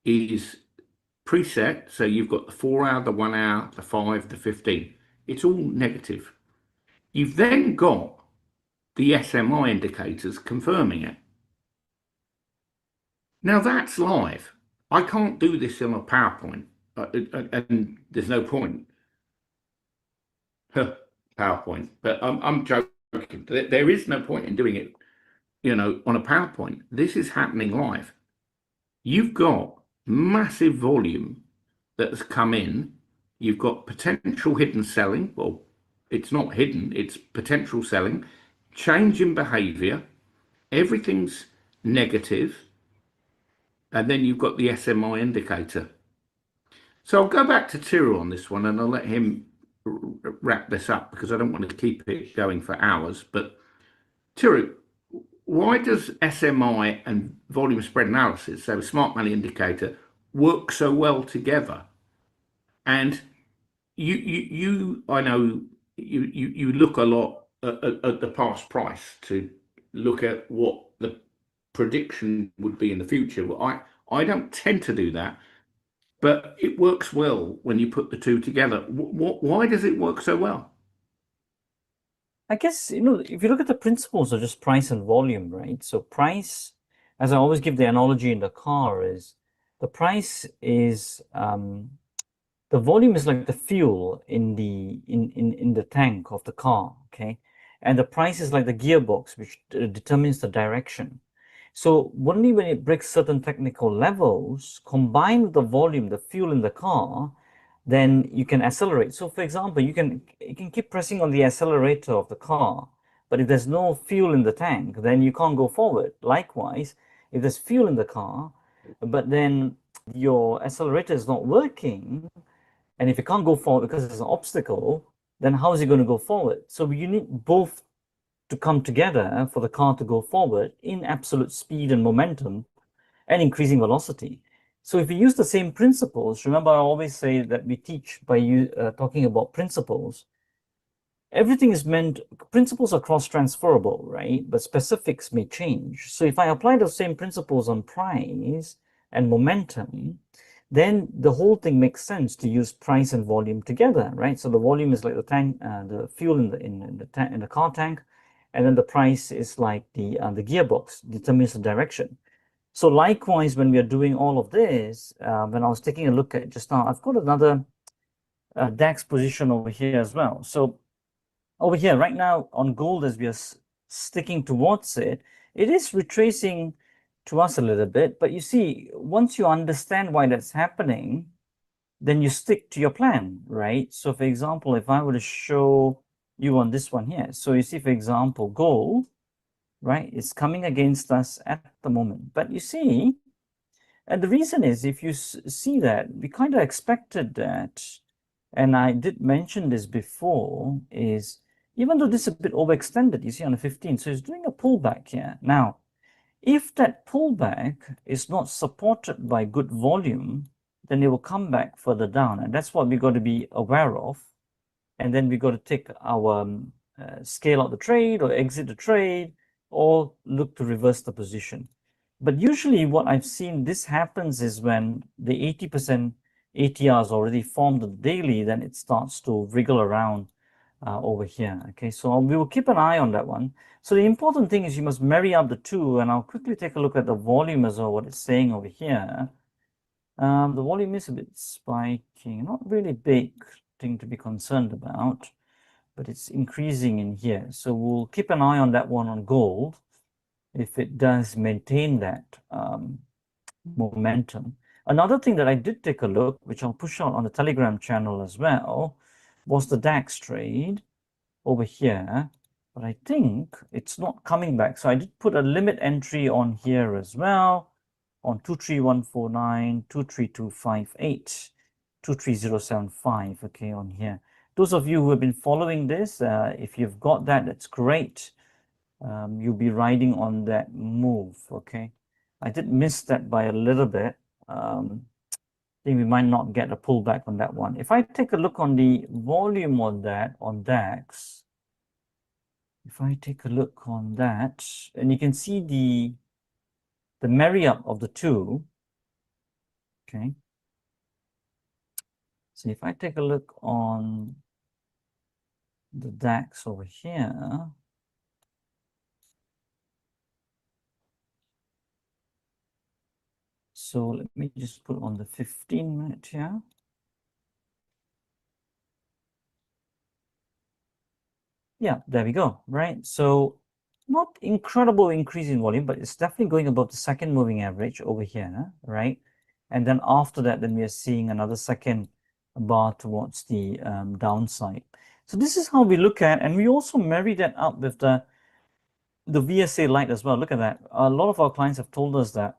is preset. So you've got the 4 hour, the 1 hour, the 5, the 15. It's all negative. You've then got the SMI indicators confirming it. Now that's live. I can't do this in a PowerPoint, and there's no point. PowerPoint, but I'm joking. There is no point in doing it, on a PowerPoint. This is happening live. You've got massive volume that has come in. You've got potential hidden selling. Well, it's not hidden, it's potential selling, change in behavior, everything's negative, and then you've got the SMI indicator. So I'll go back to Tyrrell on this one and I'll let him wrap this up because I don't want to keep it going for hours. But Tyrrell, why does SMI and volume spread analysis, so smart money indicator, work so well together? And I know you look a lot at the past price to look at what the prediction would be in the future. Well, I don't tend to do that, but it works well when you put the two together. Why does it work so well? I guess, if you look at the principles of just price and volume, right? So price, as I always give the analogy in the car, is the price is the volume is like the fuel in the tank of the car, okay? And the price is like the gearbox, which determines the direction. So only when it breaks certain technical levels, combined with the volume, the fuel in the car, then you can accelerate. So for example, you can keep pressing on the accelerator of the car, but if there's no fuel in the tank, then you can't go forward. Likewise, if there's fuel in the car, but then your accelerator is not working, and if you can't go forward because there's an obstacle, then how is it going to go forward? So you need both to come together for the car to go forward in absolute speed and momentum and increasing velocity. So if we use the same principles, remember I always say that we teach by talking about principles. Everything is principles are cross-transferable, right? But specifics may change. So if I apply those same principles on price and momentum, then the whole thing makes sense to use price and volume together, right? So the volume is like the tank, the fuel in the car tank, and then the price is like the gearbox, determines the direction. So likewise, when we are doing all of this, when I was taking a look at just now, I've got another DAX position over here as well. So over here right now on gold, as we are sticking towards it, it is retracing to us a little bit. But you see, once you understand why that's happening, then you stick to your plan, right? So for example, if I were to show you on this one here, so you see, for example, gold, right, it's coming against us at the moment. But you see, and the reason is, if you see that, we kind of expected that, and I did mention this before, is even though this is a bit overextended, you see on the 15, so it's doing a pullback here. Now, if that pullback is not supported by good volume, then it will come back further down. And that's what we got to be aware of. And then we got to take our scale out the trade or exit the trade or look to reverse the position. But usually what I've seen this happens is when the 80% ATR is already formed on the daily, then it starts to wriggle around over here. Okay, so we will keep an eye on that one. So the important thing is you must marry up the two, and I'll quickly take a look at the volume as well, what it's saying over here. The volume is a bit spiking, not really big thing to be concerned about, but it's increasing in here. So we'll keep an eye on that one on gold, if it does maintain that momentum. Another thing that I did take a look, which I'll push out on the Telegram channel as well, was the DAX trade over here, but I think it's not coming back. So I did put a limit entry on here as well, on 23149, 23258, 23075, okay, on here. Those of you who have been following this, if you've got that, that's great. You'll be riding on that move, okay? I did miss that by a little bit. I think we might not get a pullback on that one. If I take a look on the volume on that, on DAX, if I take a look on that, and you can see the marry up of the two, Okay. So if I take a look on the DAX over here, so let me just put on the 15-minute here. Yeah, there we go, right? So not incredible increase in volume, but it's definitely going above the second moving average over here, right? And then after that, then we are seeing another second bar towards the downside. So this is how we look at, and we also marry that up with the VSA light as well. Look at that. A lot of our clients have told us that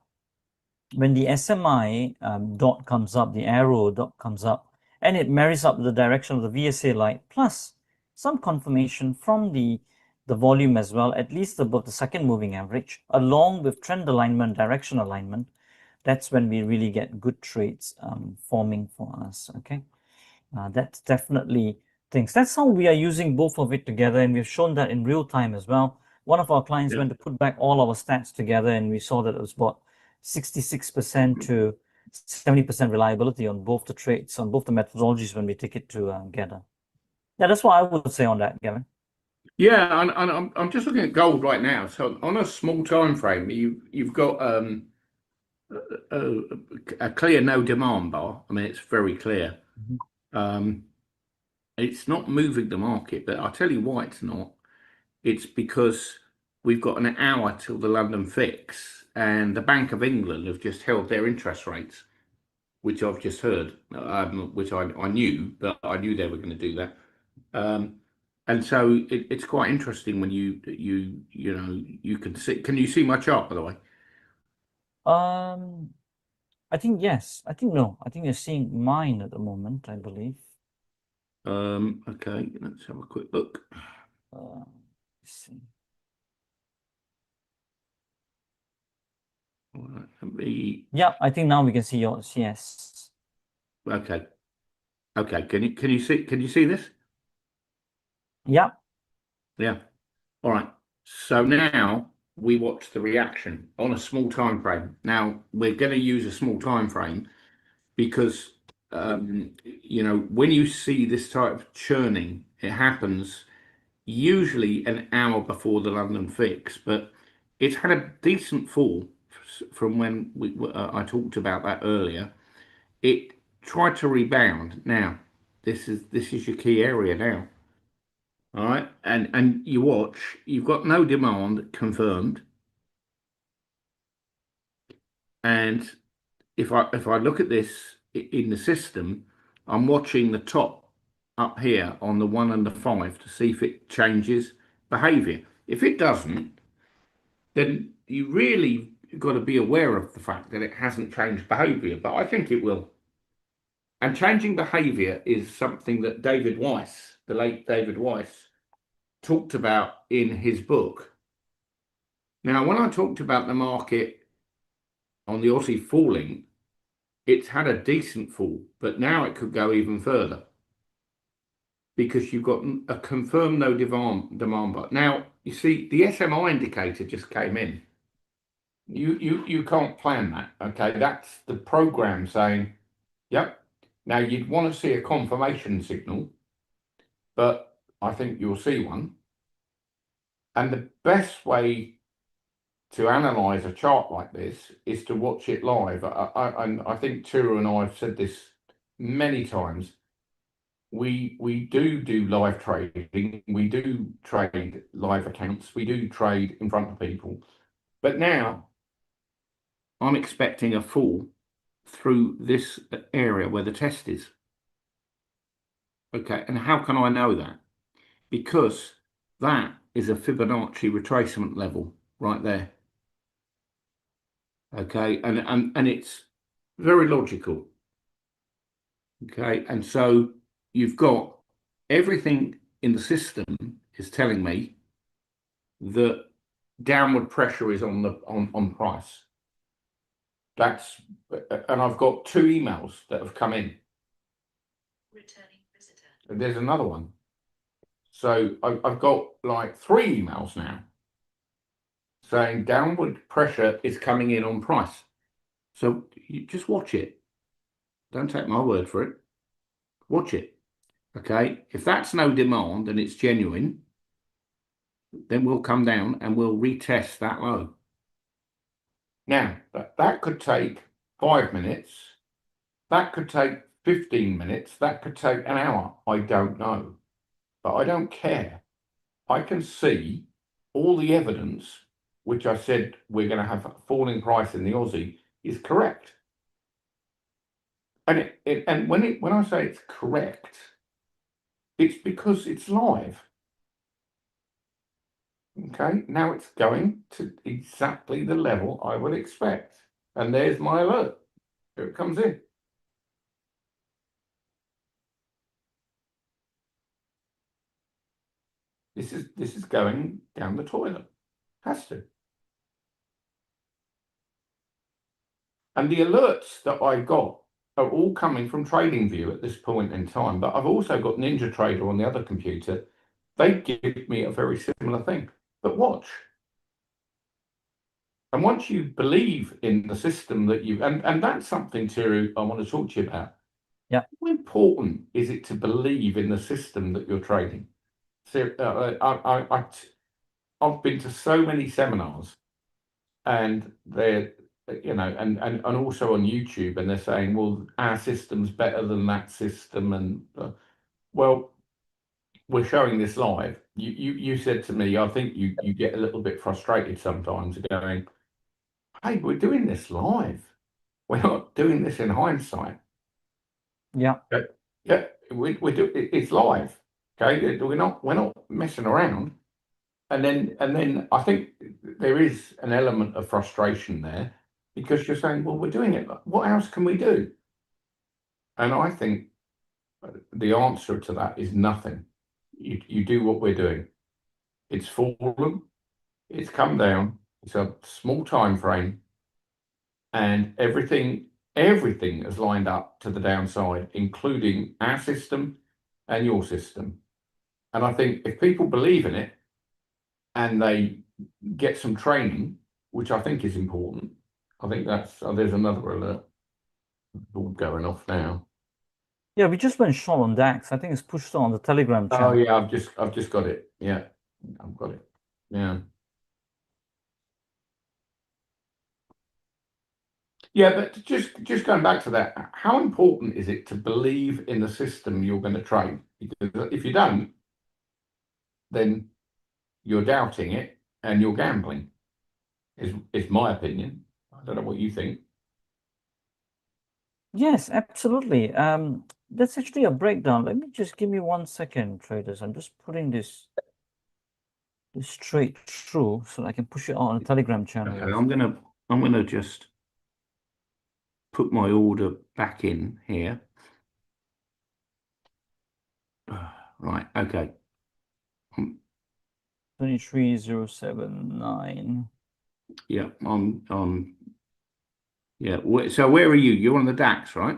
when the SMI dot comes up, the arrow dot comes up, and it marries up the direction of the VSA light, plus some confirmation from the volume as well, at least above the second moving average, along with trend alignment, direction alignment, that's when we really get good trades forming for us, okay? That's definitely things. That's how we are using both of it together, and we've shown that in real time as well. One of our clients went to put back all our stats together, and we saw that it was about 66% to 70% reliability on both the trades, on both the methodologies when we take it together. Yeah, that's what I would say on that, Gavin. Yeah, and I'm just looking at gold right now. So on a small time frame, you've got a clear no demand bar. I mean, it's very clear. It's not moving the market, but I'll tell you why it's not. It's because we've got an hour till the London fix, and the Bank of England have just held their interest rates, which I've just heard, which I knew, but I knew they were going to do that. And so it's quite interesting when you know you can see. Can you see my chart, by the way? I think yes. I think no. I think you're seeing mine at the moment, I believe. Okay, let's have a quick look. Let's see. All right, let me. Yeah, I think now we can see yours. Yes. Okay. Okay. Can you see this? Yeah. Yeah. All right. So now we watch the reaction on a small time frame. Now we're going to use a small time frame because you know, when you see this type of churning, it happens usually an hour before the London fix, but it's had a decent fall from when I talked about that earlier. It tried to rebound. Now this is your key area now. All right, and you watch, you've got no demand confirmed. And if I look at this in the system, I'm watching the top up here on the 1 and the 5 to see if it changes behavior. If it doesn't, then you really got to be aware of the fact that it hasn't changed behavior, but I think it will. And changing behavior is something that David Weiss, the late David Weiss, talked about in his book. Now, when I talked about the market on the Aussie falling, it's had a decent fall, but now it could go even further because you've got a confirmed no demand bar. Now, you see, the SMI indicator just came in. You can't plan that, okay? That's the program saying, yep. Now, you'd want to see a confirmation signal, but I think you'll see one. And the best way to analyze a chart like this is to watch it live. I think Tira and I have said this many times. We do live trading. We do trade live accounts. We do trade in front of people. But now I'm expecting a fall through this area where the test is. Okay, and how can I know that? Because that is a Fibonacci retracement level right there. Okay, and it's very logical. Okay, and so you've got everything in the system is telling me that downward pressure is on price. That's, and I've got 2 emails that have come in. Returning visitor. And there's another one. So I've got like 3 emails now saying downward pressure is coming in on price. So you just watch it. Don't take my word for it. Watch it. Okay. If that's no demand and it's genuine, then we'll come down and we'll retest that low. Now, that could take 5 minutes. That could take 15 minutes. That could take an hour. I don't know. But I don't care. I can see all the evidence, which I said we're going to have a falling price in the Aussie, is correct. And when I say it's correct, it's because it's live. Okay, now it's going to exactly the level I would expect. And there's my alert. Here it comes in. This is going down the toilet. Has to. And the alerts that I got are all coming from TradingView at this point in time. But I've also got NinjaTrader on the other computer. They give me a very similar thing. But watch. And once you believe in the system that you, and that's something I want to talk to you about. Yeah. How important is it to believe in the system that you're trading? So I've been to so many seminars, and they're, and also on YouTube, and they're saying, well, our system's better than that system, and well, we're showing this live. You said to me, I think you get a little bit frustrated sometimes, going, hey, we're doing this live. We're not doing this in hindsight. Yeah. Yeah, it's live. Okay, we're not messing around. And then I think there is an element of frustration there, because you're saying, well, we're doing it. What else can we do? And I think the answer to that is nothing. You do what we're doing. It's fallen, it's come down, it's a small time frame, and everything has lined up to the downside, including our system and your system. And I think if people believe in it and they get some training, which I think is important, I think there's another alert all going off now. Yeah, we just went short on DAX. I think it's pushed on the Telegram channel. Oh yeah, I've just got it. Yeah, I've got it. Yeah. Yeah, but just going back to that, how important is it to believe in the system you're going to trade? Because if you don't, then you're doubting it and you're gambling. Is my opinion. I don't know what you think. Yes, absolutely. That's actually a breakdown. Let me just give me 1 second, traders. I'm just putting this straight through so I can push it out on the Telegram channel. Okay, I'm gonna just put my order back in here. Right, okay. 23079. Yeah, yeah. So where are you? You're on the DAX, right?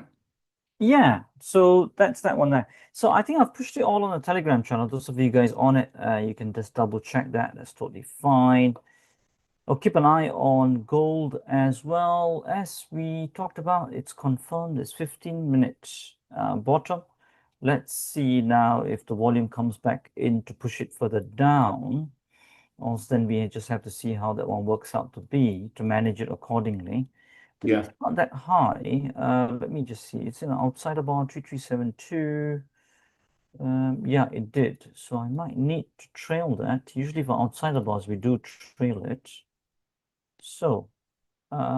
Yeah, so that's that one there. So I think I've pushed it all on the Telegram channel. Those of you guys on it, you can just double check that. That's totally fine. I'll keep an eye on gold as well. As we talked about, it's confirmed it's 15 minutes bottom. Let's see now if the volume comes back in to push it further down. Also, then we just have to see how that one works out to be to manage it accordingly. But Yeah. it's not that high. Let me just see. It's in outside about 3372. Yeah, it did. So I might need to trail that. Usually for outside the bars, we do trail it. So let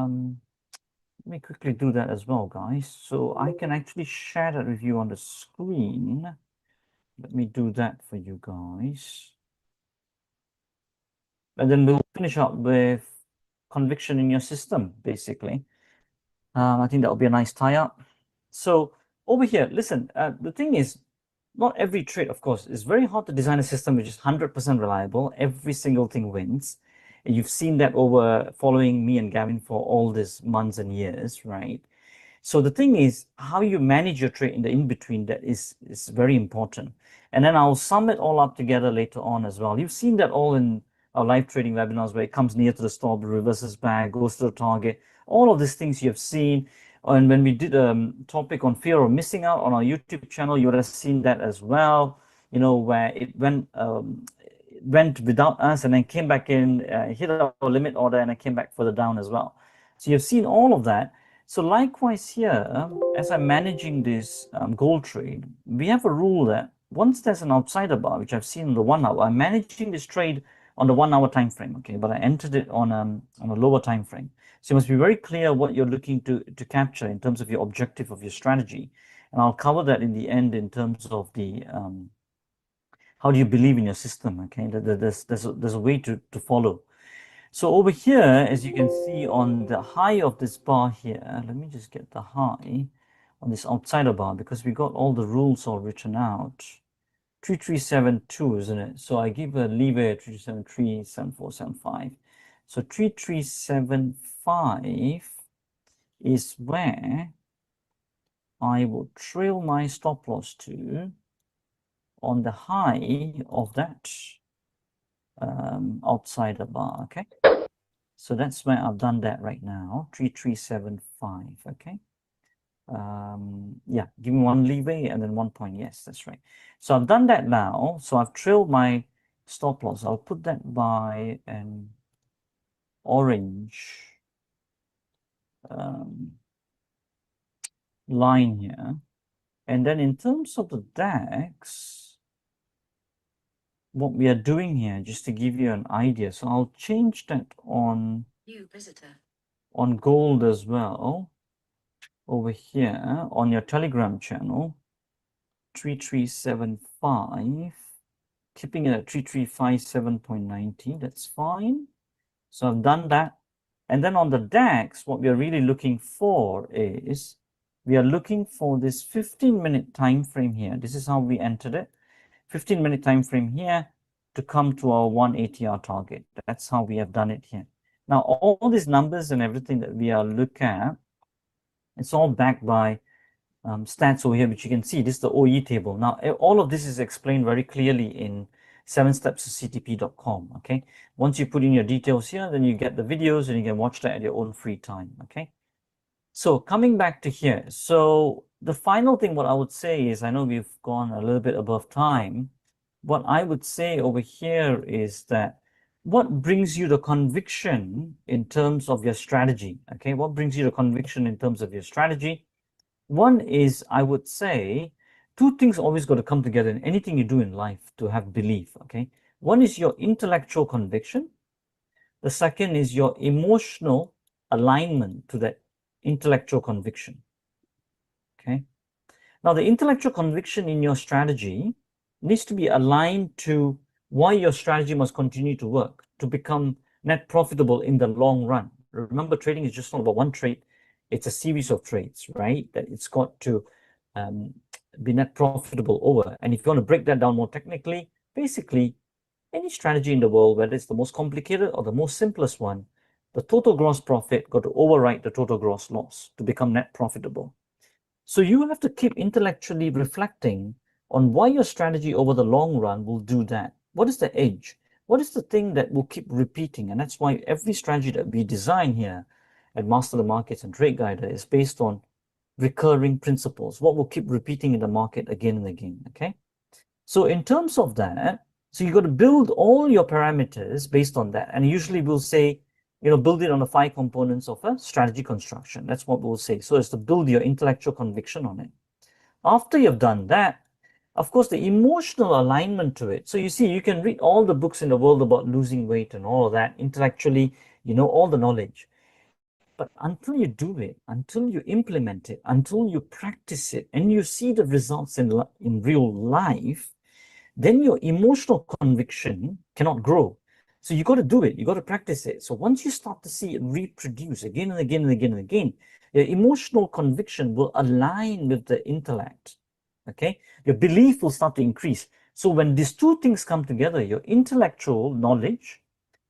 me quickly do that as well, guys. So I can actually share that with you on the screen. Let me do that for you guys. And then we'll finish up with conviction in your system, basically. I think that would be a nice tie-up. So over here, listen, the thing is, not every trade, of course, it's very hard to design a system which is 100% reliable. Every single thing wins. And you've seen that over following me and Gavin for all these months and years, right? So the thing is, how you manage your trade in the in-between, that is very important. And then I'll sum it all up together later on as well. You've seen that all in our live trading webinars where it comes near to the stop, reverses back, goes to the target. All of these things you have seen. And when we did a topic on fear of missing out on our YouTube channel, you would have seen that as well, you know, where it went without us and then came back in, hit our limit order, and it came back further down as well. So you've seen all of that. So likewise here, as I'm managing this gold trade, we have a rule that once there's an outsider bar, which I've seen in the 1 hour, I'm managing this trade on the 1 hour time frame, okay, but I entered it on a lower time frame. So you must be very clear what you're looking to capture in terms of your objective of your strategy. And I'll cover that in the end in terms of the how do you believe in your system, okay? There's a way to follow. So over here, as you can see on the high of this bar here, let me just get the high on this outsider bar because we got all the rules all written out. 3372, isn't it? So I give a leeway at 3373, 7475. So 3375 is where I will trail my stop loss to on the high of that outsider bar, okay? So that's where I've done that right now, 3375, okay? Yeah, give me one leeway and then 1 point. Yes, that's right. So I've done that now. So I've trailed my stop loss. I'll put that by an orange line here. And then in terms of the DAX, what we are doing here, just to give you an idea. So I'll change that on gold as well. Over here on your Telegram channel, 3375, keeping it at 3357.90, that's fine. So I've done that. And then on the DAX, what we are really looking for is, we are looking for this 15-minute time frame here. This is how we entered it. 15-minute time frame here to come to our 1 ATR target. That's how we have done it here. Now, all these numbers and everything that we are looking at, it's all backed by stats over here, which you can see. This is the OE table. Now, all of this is explained very clearly in 7stepstoctp.com, okay? Once you put in your details here, then you get the videos and you can watch that at your own free time, okay? So coming back to here, so the final thing what I would say is, I know we've gone a little bit above time. What I would say over here is that what brings you the conviction in terms of your strategy, okay? What brings you the conviction in terms of your strategy? One is, I would say, two things always got to come together in anything you do in life to have belief, okay? One is your intellectual conviction. The second is your emotional alignment to that intellectual conviction, okay? Now, the intellectual conviction in your strategy needs to be aligned to why your strategy must continue to work to become net profitable in the long run. Remember, trading is just not about one trade. It's a series of trades, right? That it's got to be net profitable over. And if you want to break that down more technically, basically, any strategy in the world, whether it's the most complicated or the most simplest one, the total gross profit got to override the total gross loss to become net profitable. So you have to keep intellectually reflecting on why your strategy over the long run will do that. What is the edge? What is the thing that will keep repeating? And that's why every strategy that we design here at Master the Markets and Trade Guider is based on recurring principles. What will keep repeating in the market again and again, okay? So in terms of that, so you got to build all your parameters based on that. And usually we'll say, you know, build it on the 5 components of a strategy construction. That's what we'll say. So it's to build your intellectual conviction on it. After you've done that, of course, the emotional alignment to it. So you see, you can read all the books in the world about losing weight and all of that. Intellectually, you know all the knowledge. But until you do it, until you implement it, until you practice it, and you see the results in real life, then your emotional conviction cannot grow. So you got to do it. You got to practice it. So once you start to see it reproduce again and again and again and again, your emotional conviction will align with the intellect. Okay? Your belief will start to increase. So when these two things come together, your intellectual knowledge,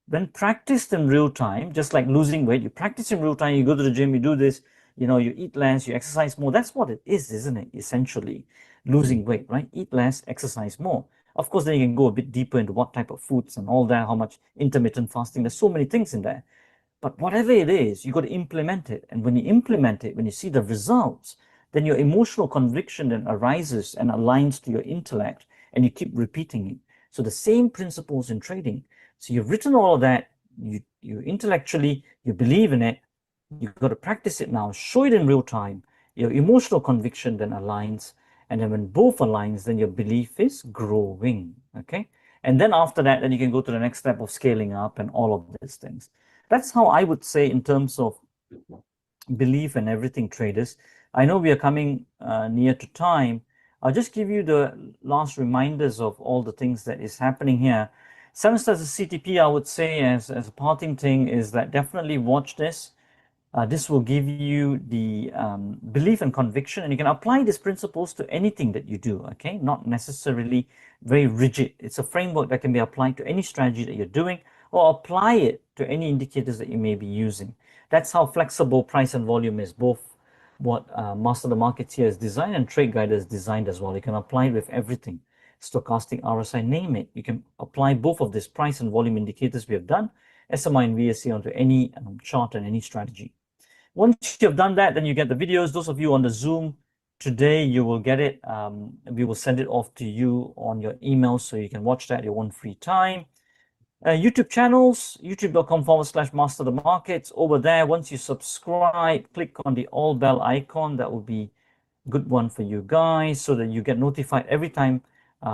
when practiced in real time, just like losing weight, you practice in real time, you go to the gym, you do this, you know, you eat less, you exercise more. That's what it is, isn't it? Essentially, losing weight, right? Eat less, exercise more. Of course, then you can go a bit deeper into what type of foods and all that, how much intermittent fasting. There's so many things in there. But whatever it is, you got to implement it. And when you implement it, when you see the results, then your emotional conviction then arises and aligns to your intellect, and you keep repeating it. So the same principles in trading. So you've written all of that, you intellectually, you believe in it, you've got to practice it now, show it in real time. Your emotional conviction then aligns, and then when both aligns, then your belief is growing, okay? And then after that, then you can go to the next step of scaling up and all of these things. That's how I would say in terms of belief and everything, traders. I know we are coming near to time. I'll just give you the last reminders of all the things that is happening here. 7 stars of CTP, I would say as a parting thing is that definitely watch this. This will give you the belief and conviction, and you can apply these principles to anything that you do, okay? Not necessarily very rigid. It's a framework that can be applied to any strategy that you're doing, or apply it to any indicators that you may be using. That's how flexible price and volume is, both what Master the Markets here is designed and Trade Guide is designed as well. You can apply it with everything. Stochastic, RSI, name it. You can apply both of these price and volume indicators we have done, SMI and VSA, onto any chart and any strategy. Once you've done that, then you get the videos. Those of you on the Zoom today, you will get it. We will send it off to you on your email so you can watch that at your own free time. YouTube channels, youtube.com/master the markets. Over there, once you subscribe, click on the all bell icon. That will be a good one for you guys so that you get notified every time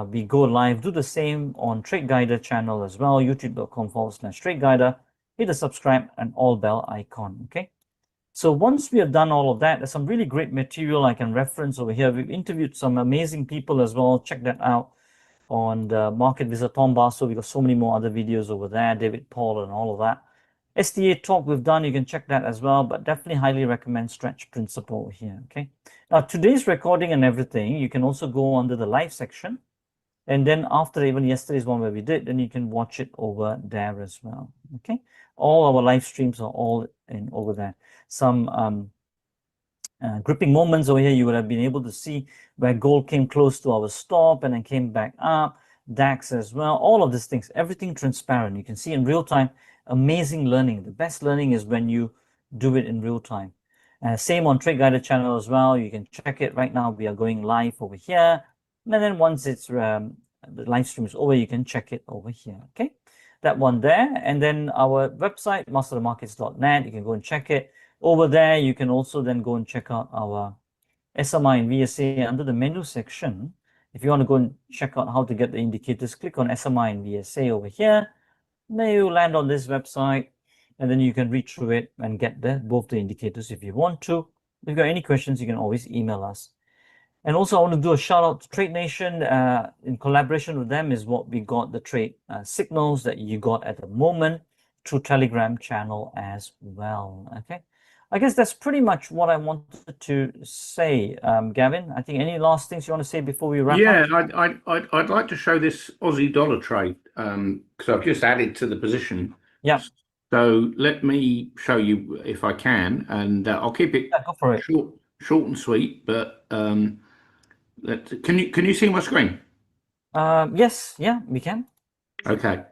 we go live. Do the same on Trade Guider channel as well, youtube.com/Trade Guider. Hit the subscribe and all bell icon, okay? So once we have done all of that, there's some really great material I can reference over here. We've interviewed some amazing people as well. Check that out on the Market Visit Tom Basso. We've got so many more other videos over there, David Paul and all of that. STA talk we've done, you can check that as well, but definitely highly recommend Stretch Principle here, okay? Now, today's recording and everything, you can also go under the live section. And then after even yesterday's one where we did, then you can watch it over there as well, okay? All our live streams are all in over there. Some gripping moments over here, you would have been able to see where gold came close to our stop and then came back up, DAX as well, all of these things, everything transparent. You can see in real time, amazing learning. The best learning is when you do it in real time. Same on Trade Guider channel as well. You can check it right now. We are going live over here. And then once it's the live stream is over, you can check it over here, okay? That one there. And then our website, masterthemarkets.net, you can go and check it. Over there, you can also then go and check out our SMI and VSA under the menu section. If you want to go and check out how to get the indicators, click on SMI and VSA over here. Then you land on this website, and then you can read through it and get both the indicators if you want to. If you've got any questions, you can always email us. And also, I want to do a shout out to Trade Nation. In collaboration with them is what we got the trade signals that you got at the moment through Telegram channel as well. Okay, I guess that's pretty much what I wanted to say, Gavin. I think any last things you want to say before we wrap up? Yeah, I'd like to show this Aussie dollar trade because I've just added to the position. Yeah. So let me show you if I can, and I'll keep it go for it. short and sweet. But can you see my screen? Yes, yeah, we can. Okay.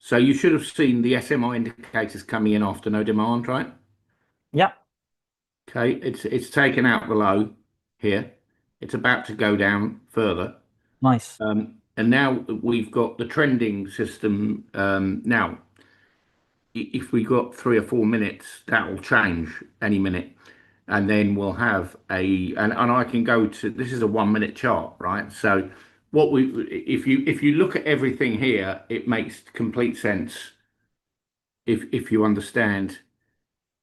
So you should have seen the SMI indicators coming in after no demand, right? Yeah. Okay, it's taken out the low here. It's about to go down further. Nice. And now we've got the trending system. Now, if we got 3 or 4 minutes, that will change any minute. And then we'll have and I can go to, this is a 1 minute chart, right? So if you look at everything here, it makes complete sense if you understand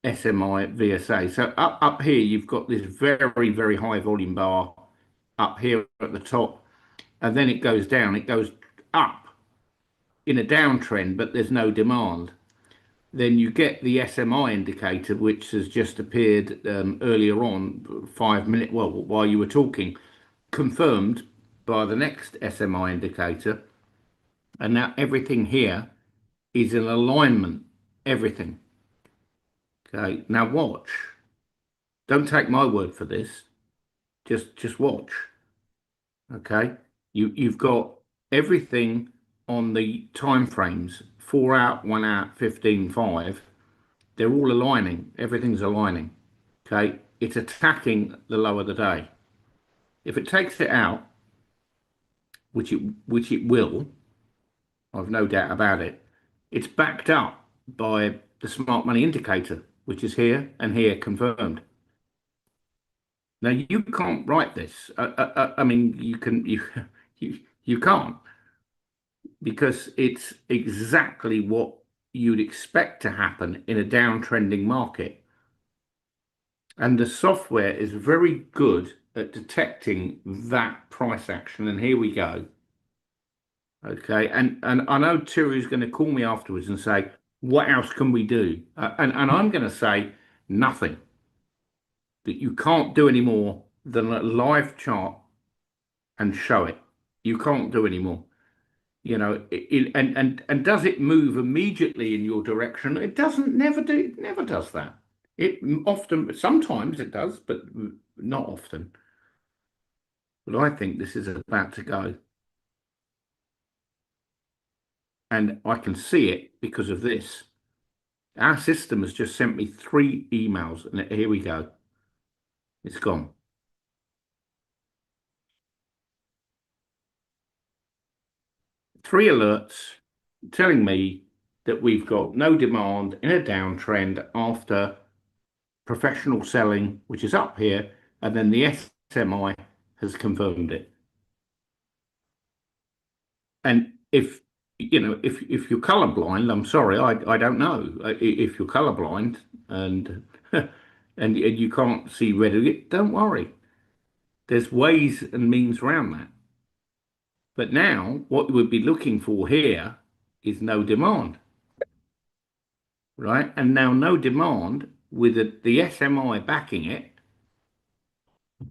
SMI VSA. So up here, you've got this very, very high volume bar up here at the top, and then it goes down. It goes up in a downtrend, but there's no demand. Then you get the SMI indicator, which has just appeared earlier on, 5 minutes, well, while you were talking, confirmed by the next SMI indicator. And now everything here is in alignment, everything. Okay, now watch. Don't take my word for this. Just watch. Okay, you've got everything on the time frames: 4 out, 1 out, 15, 5. they're all aligning. Everything's aligning. Okay, it's attacking the low of the day. If it takes it out, which it will, I've no doubt about it. It's backed up by the smart money indicator, which is here and here confirmed. Now you can't write this. I mean, you can't, because it's exactly what you'd expect to happen in a downtrending market. And the software is very good at detecting that price action. And here we go. Okay. And I know Tiru's going to call me afterwards and say, what else can we do? And I'm going to say nothing. That you can't do any more than a live chart and show it. You can't do any more. You know, and does it move immediately in your direction? It doesn't. Never do. It never does that. It often, sometimes it does, but not often. But I think this is about to go, and I can see it because of this. Our system has just sent me 3 emails, and here we go. It's gone. 3 alerts telling me that we've got no demand in a downtrend after professional selling, which is up here, and then the SMI has confirmed it. And if you're colorblind, I'm sorry, I don't know. If you're colorblind and and you can't see red, don't worry. There's ways and means around that. But now what you would be looking for here is no demand, right? And now no demand with the SMI backing it.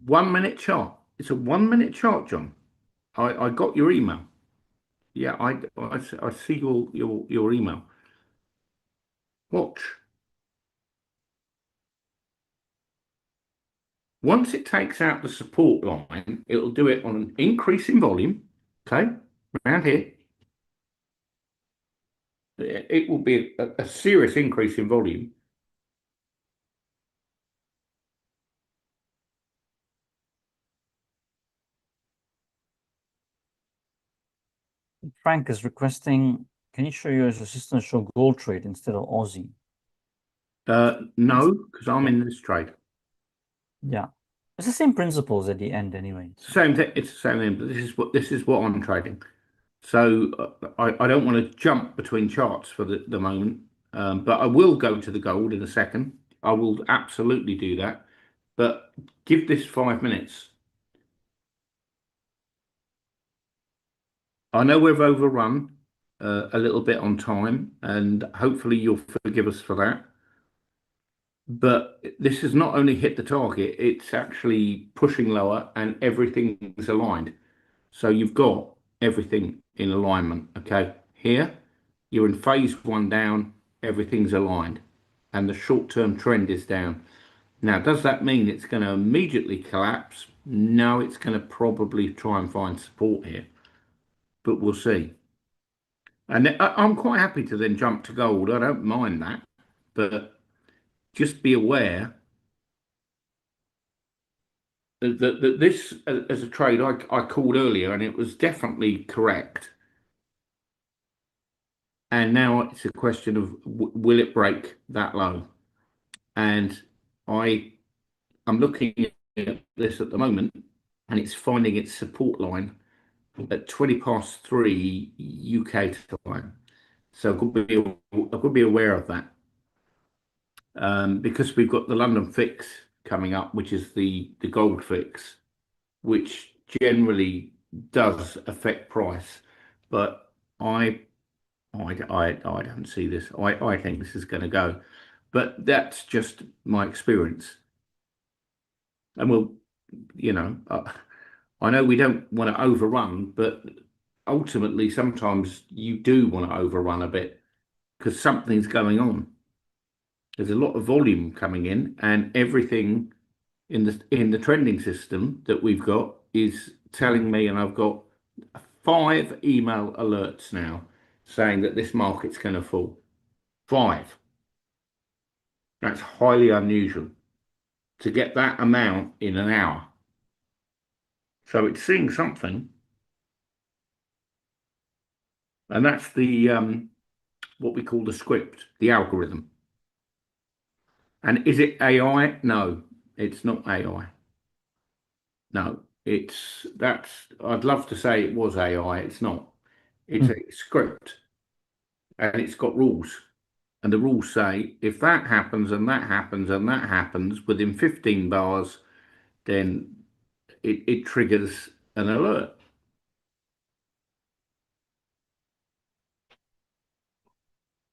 1 minute chart. It's a 1 minute chart, John. I got your email. Yeah, I see your email. Watch. Once it takes out the support line, it'll do it on an increase in volume. Okay, around here. It will be a serious increase in volume. Frank is requesting, can you show your assistant show gold trade instead of Aussie? No, because I'm in this trade. Yeah. It's the same principles at the end anyway. Same thing. It's the same thing, but this is what I'm trading. So I don't want to jump between charts for the moment, but I will go to the gold in a second. I will absolutely do that, but give this 5 minutes. I know we've overrun a little bit on time, and hopefully you'll forgive us for that. But this has not only hit the target, it's actually pushing lower and everything's aligned. So you've got everything in alignment. Okay, here you're in phase 1 down, everything's aligned, and the short-term trend is down. Now, does that mean it's going to immediately collapse? No, it's going to probably try and find support here, but we'll see. And I'm quite happy to then jump to gold. I don't mind that, but just be aware that this, as a trade, I called earlier, and it was definitely correct. And now it's a question of will it break that low? And I'm looking at this at the moment, and it's finding its support line at 20 past 3 UK time. So I could be aware of that. Because we've got the London fix coming up, which is the gold fix, which generally does affect price. But I don't see this. I think this is going to go, but that's just my experience. And I know we don't want to overrun, but ultimately sometimes you do want to overrun a bit because something's going on. There's a lot of volume coming in, and everything in the trending system that we've got is telling me, and I've got 5 email alerts now saying that this market's going to fall. 5. That's highly unusual to get that amount in an hour. So it's seeing something, and that's the what we call the script, the algorithm. And is it AI? No, it's not AI. No, I'd love to say it was AI. It's not. It's a script, and it's got rules. And the rules say if that happens and that happens and that happens within 15 bars, then it triggers an alert.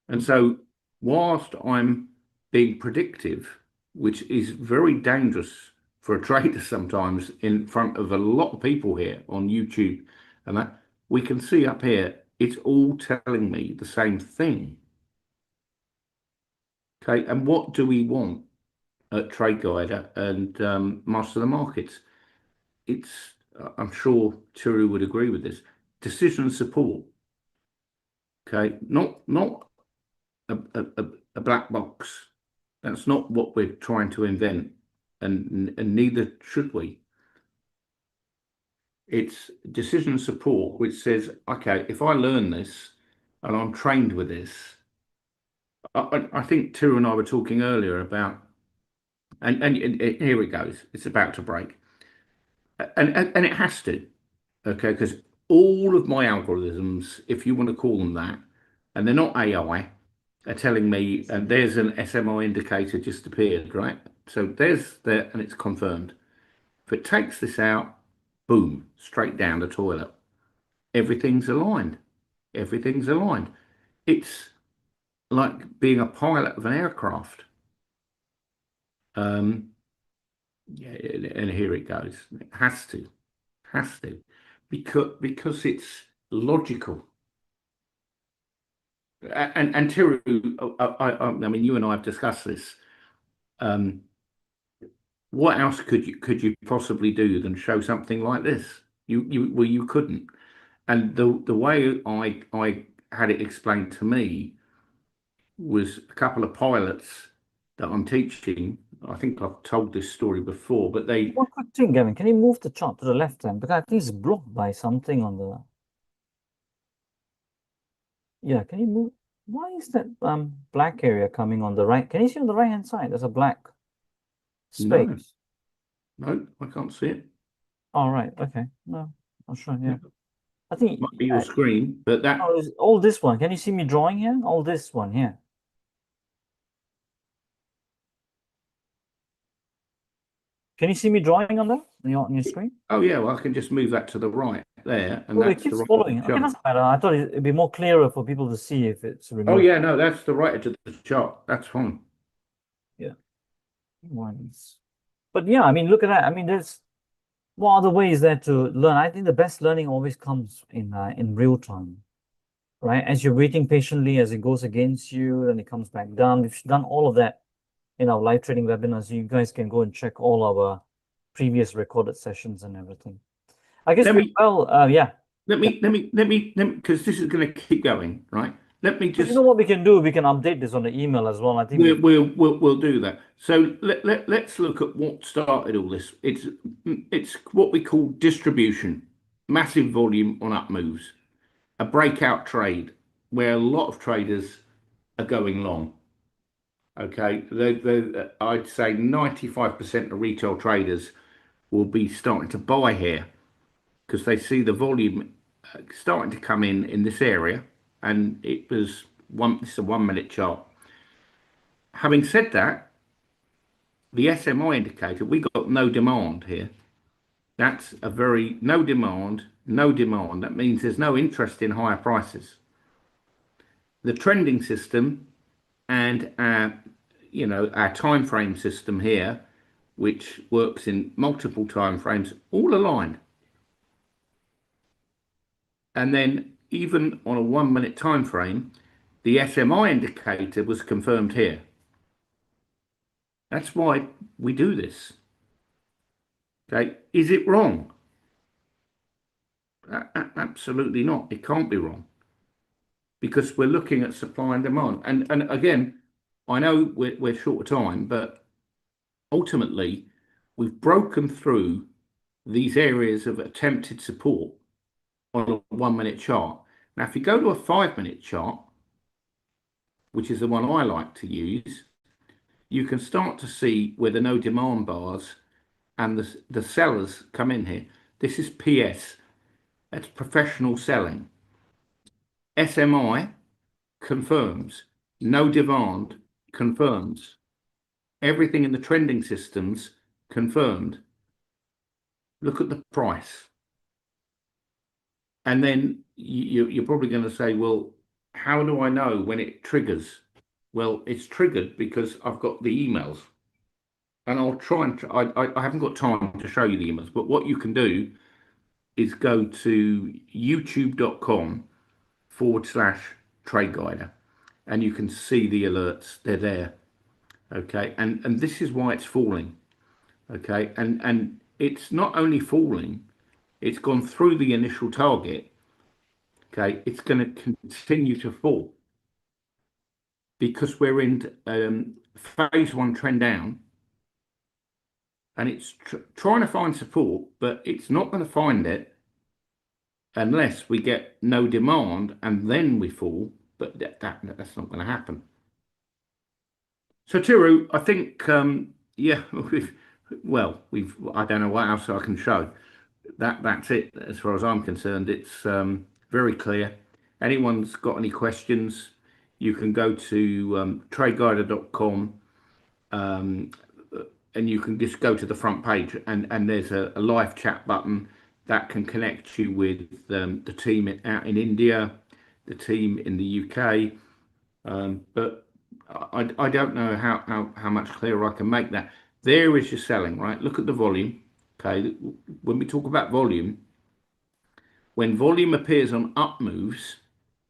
And so, whilst I'm being predictive, which is very dangerous for a trader sometimes in front of a lot of people here on YouTube, and that we can see up here, it's all telling me the same thing. Okay, and what do we want at Trade Guide and Master the Markets? It's, I'm sure Turu would agree with this, decision support. Okay, not a black box. That's not what we're trying to invent, and neither should we. It's decision support, which says, okay, if I learn this and I'm trained with this, I think Turu and I were talking earlier about, and here it goes. It's about to break, and it has to, okay, because all of my algorithms, if you want to call them that, and they're not AI, are telling me, and there's an SMI indicator just appeared, right? So there's there, and it's confirmed. If it takes this out, boom, straight down the toilet. Everything's aligned. Everything's aligned. It's like being a pilot of an aircraft. Yeah, and here it goes. It has to, because it's logical. And Tiru, I mean, you and I have discussed this. What else could you possibly do than show something like this? You couldn't. And the way I had it explained to me was a couple of pilots that I'm teaching. I think I've told this story before, but they. One quick thing, Gavin, can you move the chart to the left hand? Because I think it's blocked by something on the. Yeah, can you move? Why is that black area coming on the right? Can you see on the right hand side? There's a black space. No, I can't see it. All right. Okay. No, I'm sure. Yeah. I think Might be your screen, but that. oh, all this one. Can you see me drawing here? All this one here. Can you see me drawing on that on your screen? Oh yeah, well I can just move that to the right there, and Oh, it that's the keeps right following. Okay, chart. that's better. I thought it'd be more clearer for people to see if it's removed. Oh yeah, no, that's the right edge of the chart. That's fine. Yeah. Ones. But yeah, I mean, look at that. I mean, there's what other ways there to learn? I think the best learning always comes in real time, right? As you're waiting patiently, as it goes against you, then it comes back down. We've done all of that in our live trading webinars. You guys can go and check all our previous recorded sessions and everything. I guess yeah. Let me, because this is going to keep going, right? Let me But just. you know what we can do? We can update this on the email as well. I think We'll do that. So let's look at what started all this. It's what we call distribution, massive volume on up moves, a breakout trade where a lot of traders are going long. Okay, I'd say 95% of retail traders will be starting to buy here because they see the volume starting to come in this area, and it's a 1 minute chart. Having said that, the SMI indicator, we got no demand here. That's a very no demand, no demand. That means there's no interest in higher prices. The trending system and our time frame system here, which works in multiple time frames, all aligned. And then even on a 1 minute time frame, the SMI indicator was confirmed here. That's why we do this. Okay, is it wrong? Absolutely not. It can't be wrong because we're looking at supply and demand. And again, I know we're short of time, but ultimately we've broken through these areas of attempted support on a 1 minute chart. Now, if you go to a 5 minute chart, which is the one I like to use, you can start to see where the no demand bars and the sellers come in here. This is PS, that's professional selling. SMI confirms, no demand confirms. Everything in the trending systems confirmed. Look at the price. And then you're probably going to say, well, how do I know when it triggers? Well, it's triggered because I've got the emails. And I'll try and I haven't got time to show you the emails, but what you can do is go to youtube.com/trade guider and you can see the alerts. They're there. Okay. And this is why it's falling. Okay. And it's not only falling, it's gone through the initial target. Okay. It's going to continue to fall because we're in phase one trend down. And it's trying to find support, but it's not going to find it unless we get no demand and then we fall. But that's not going to happen. So Tiru, I think yeah, we've I don't know what else I can show. That's it as far as I'm concerned. It's very clear. Anyone's got any questions, you can go to tradeguider.com. And you can just go to the front page and there's a live chat button that can connect you with the team out in India, the team in the UK. But I don't know how much clearer I can make that. There is your selling, right? Look at the volume. Okay, when we talk about volume, when volume appears on up moves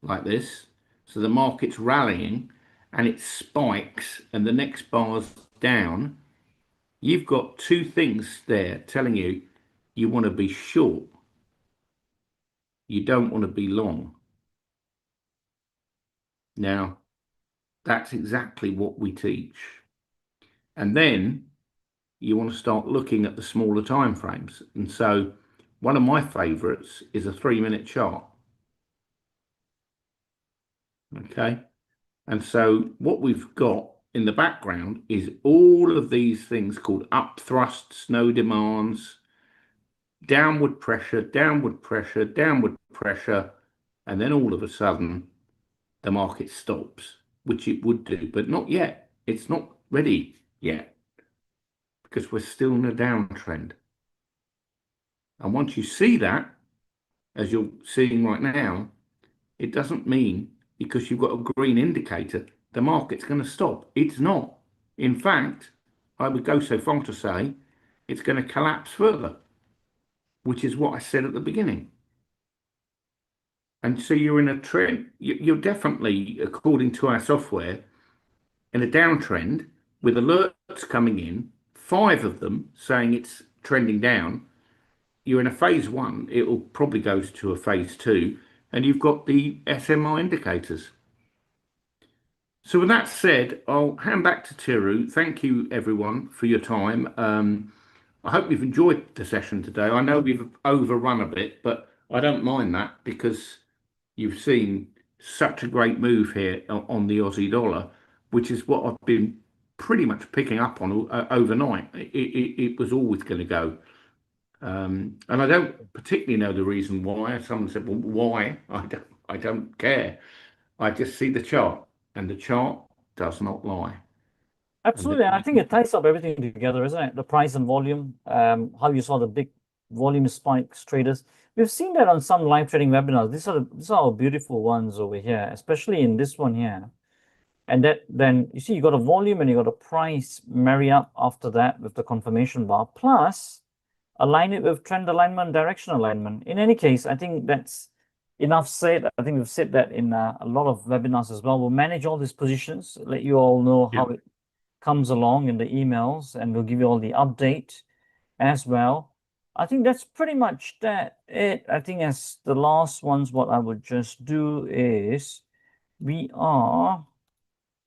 like this, so the market's rallying and it spikes and the next bar's down, you've got two things there telling you you want to be short. You don't want to be long. Now, that's exactly what we teach. And then you want to start looking at the smaller time frames. And so one of my favorites is a 3 minute chart. Okay. And so what we've got in the background is all of these things called up thrusts, no demands, downward pressure, downward pressure, downward pressure, and then all of a sudden the market stops, which it would do, but not yet. It's not ready yet because we're still in a downtrend. And once you see that, as you're seeing right now, it doesn't mean because you've got a green indicator, the market's going to stop. It's not. In fact, I would go so far to say it's going to collapse further, which is what I said at the beginning. And so you're in a trend. You're definitely, according to our software, in a downtrend with alerts coming in, 5 of them saying it's trending down. You're in a phase one, it will probably go to a phase two, and you've got the SMI indicators. So with that said, I'll hand back to Tiru. Thank you everyone for your time. I hope you've enjoyed the session today. I know we've overrun a bit, but I don't mind that because you've seen such a great move here on the Aussie dollar, which is what I've been pretty much picking up on overnight. It was always going to go. And I don't particularly know the reason why. Someone said, well, why? I don't care. I just see the chart, and the chart does not lie. Absolutely. I think it ties up everything together, isn't it? The price and volume, how you saw the big volume spikes, traders. We've seen that on some live trading webinars. These are beautiful ones over here, especially in this one here. And that then you see you got a volume and you got a price marry up after that with the confirmation bar, plus align it with trend alignment, direction alignment. In any case, I think that's enough said. I think we've said that in a lot of webinars as well. We'll manage all these positions, let you all know how it comes along in the emails, and we'll give you all the update as well. I think that's pretty much it. I think as the last ones, what I would just do is we are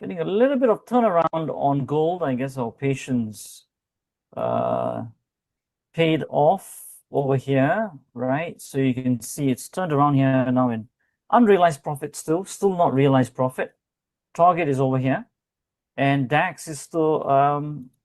getting a little bit of turnaround on gold. I guess our patience paid off over here, right? So you can see it's turned around here now in unrealized profit still not realized profit. Target is over here, and DAX is still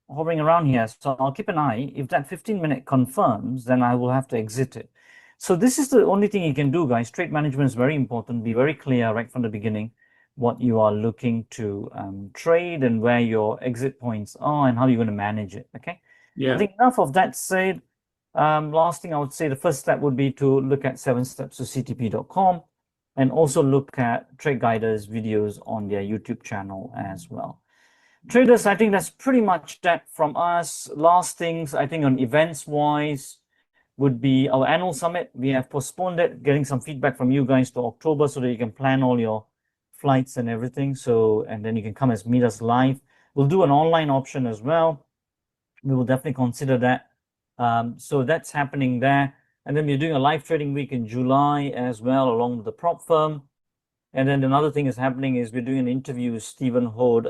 hovering around here. So I'll keep an eye. If that 15-minute confirms, then I will have to exit it. So this is the only thing you can do, guys. Trade management is very important. Be very clear right from the beginning what you are looking to trade and where your exit points are and how you're going to manage it. Okay. Yeah. I think enough of that said. Last thing I would say, the first step would be to look at 7steps to CTP.com and also look at Trade Guiders videos on their YouTube channel as well. Traders, I think that's pretty much that from us. Last things, I think on events wise, would be our annual summit. We have postponed it, getting some feedback from you guys to October so that you can plan all your flights and everything. So, and then you can come meet us live. We'll do an online option as well. We will definitely consider that. So that's happening there. And then we're doing a live trading week in July as well, along with the prop firm. And then another thing is happening is we're doing an interview with Stephen Hode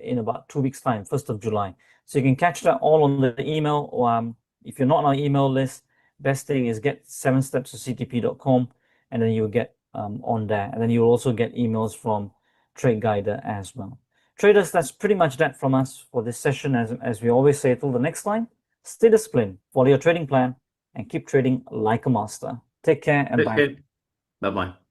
in about 2 weeks' time, 1st of July. So you can catch that all on the email. If you're not on our email list, best thing is get 7steps to CTP.com, and then you'll get on there. And then you'll also get emails from Trade Guider as well. Traders, that's pretty much that from us for this session. As we always say, till the next time, stay disciplined, follow your trading plan, and keep trading like a master. Take care and bye. Bye-bye.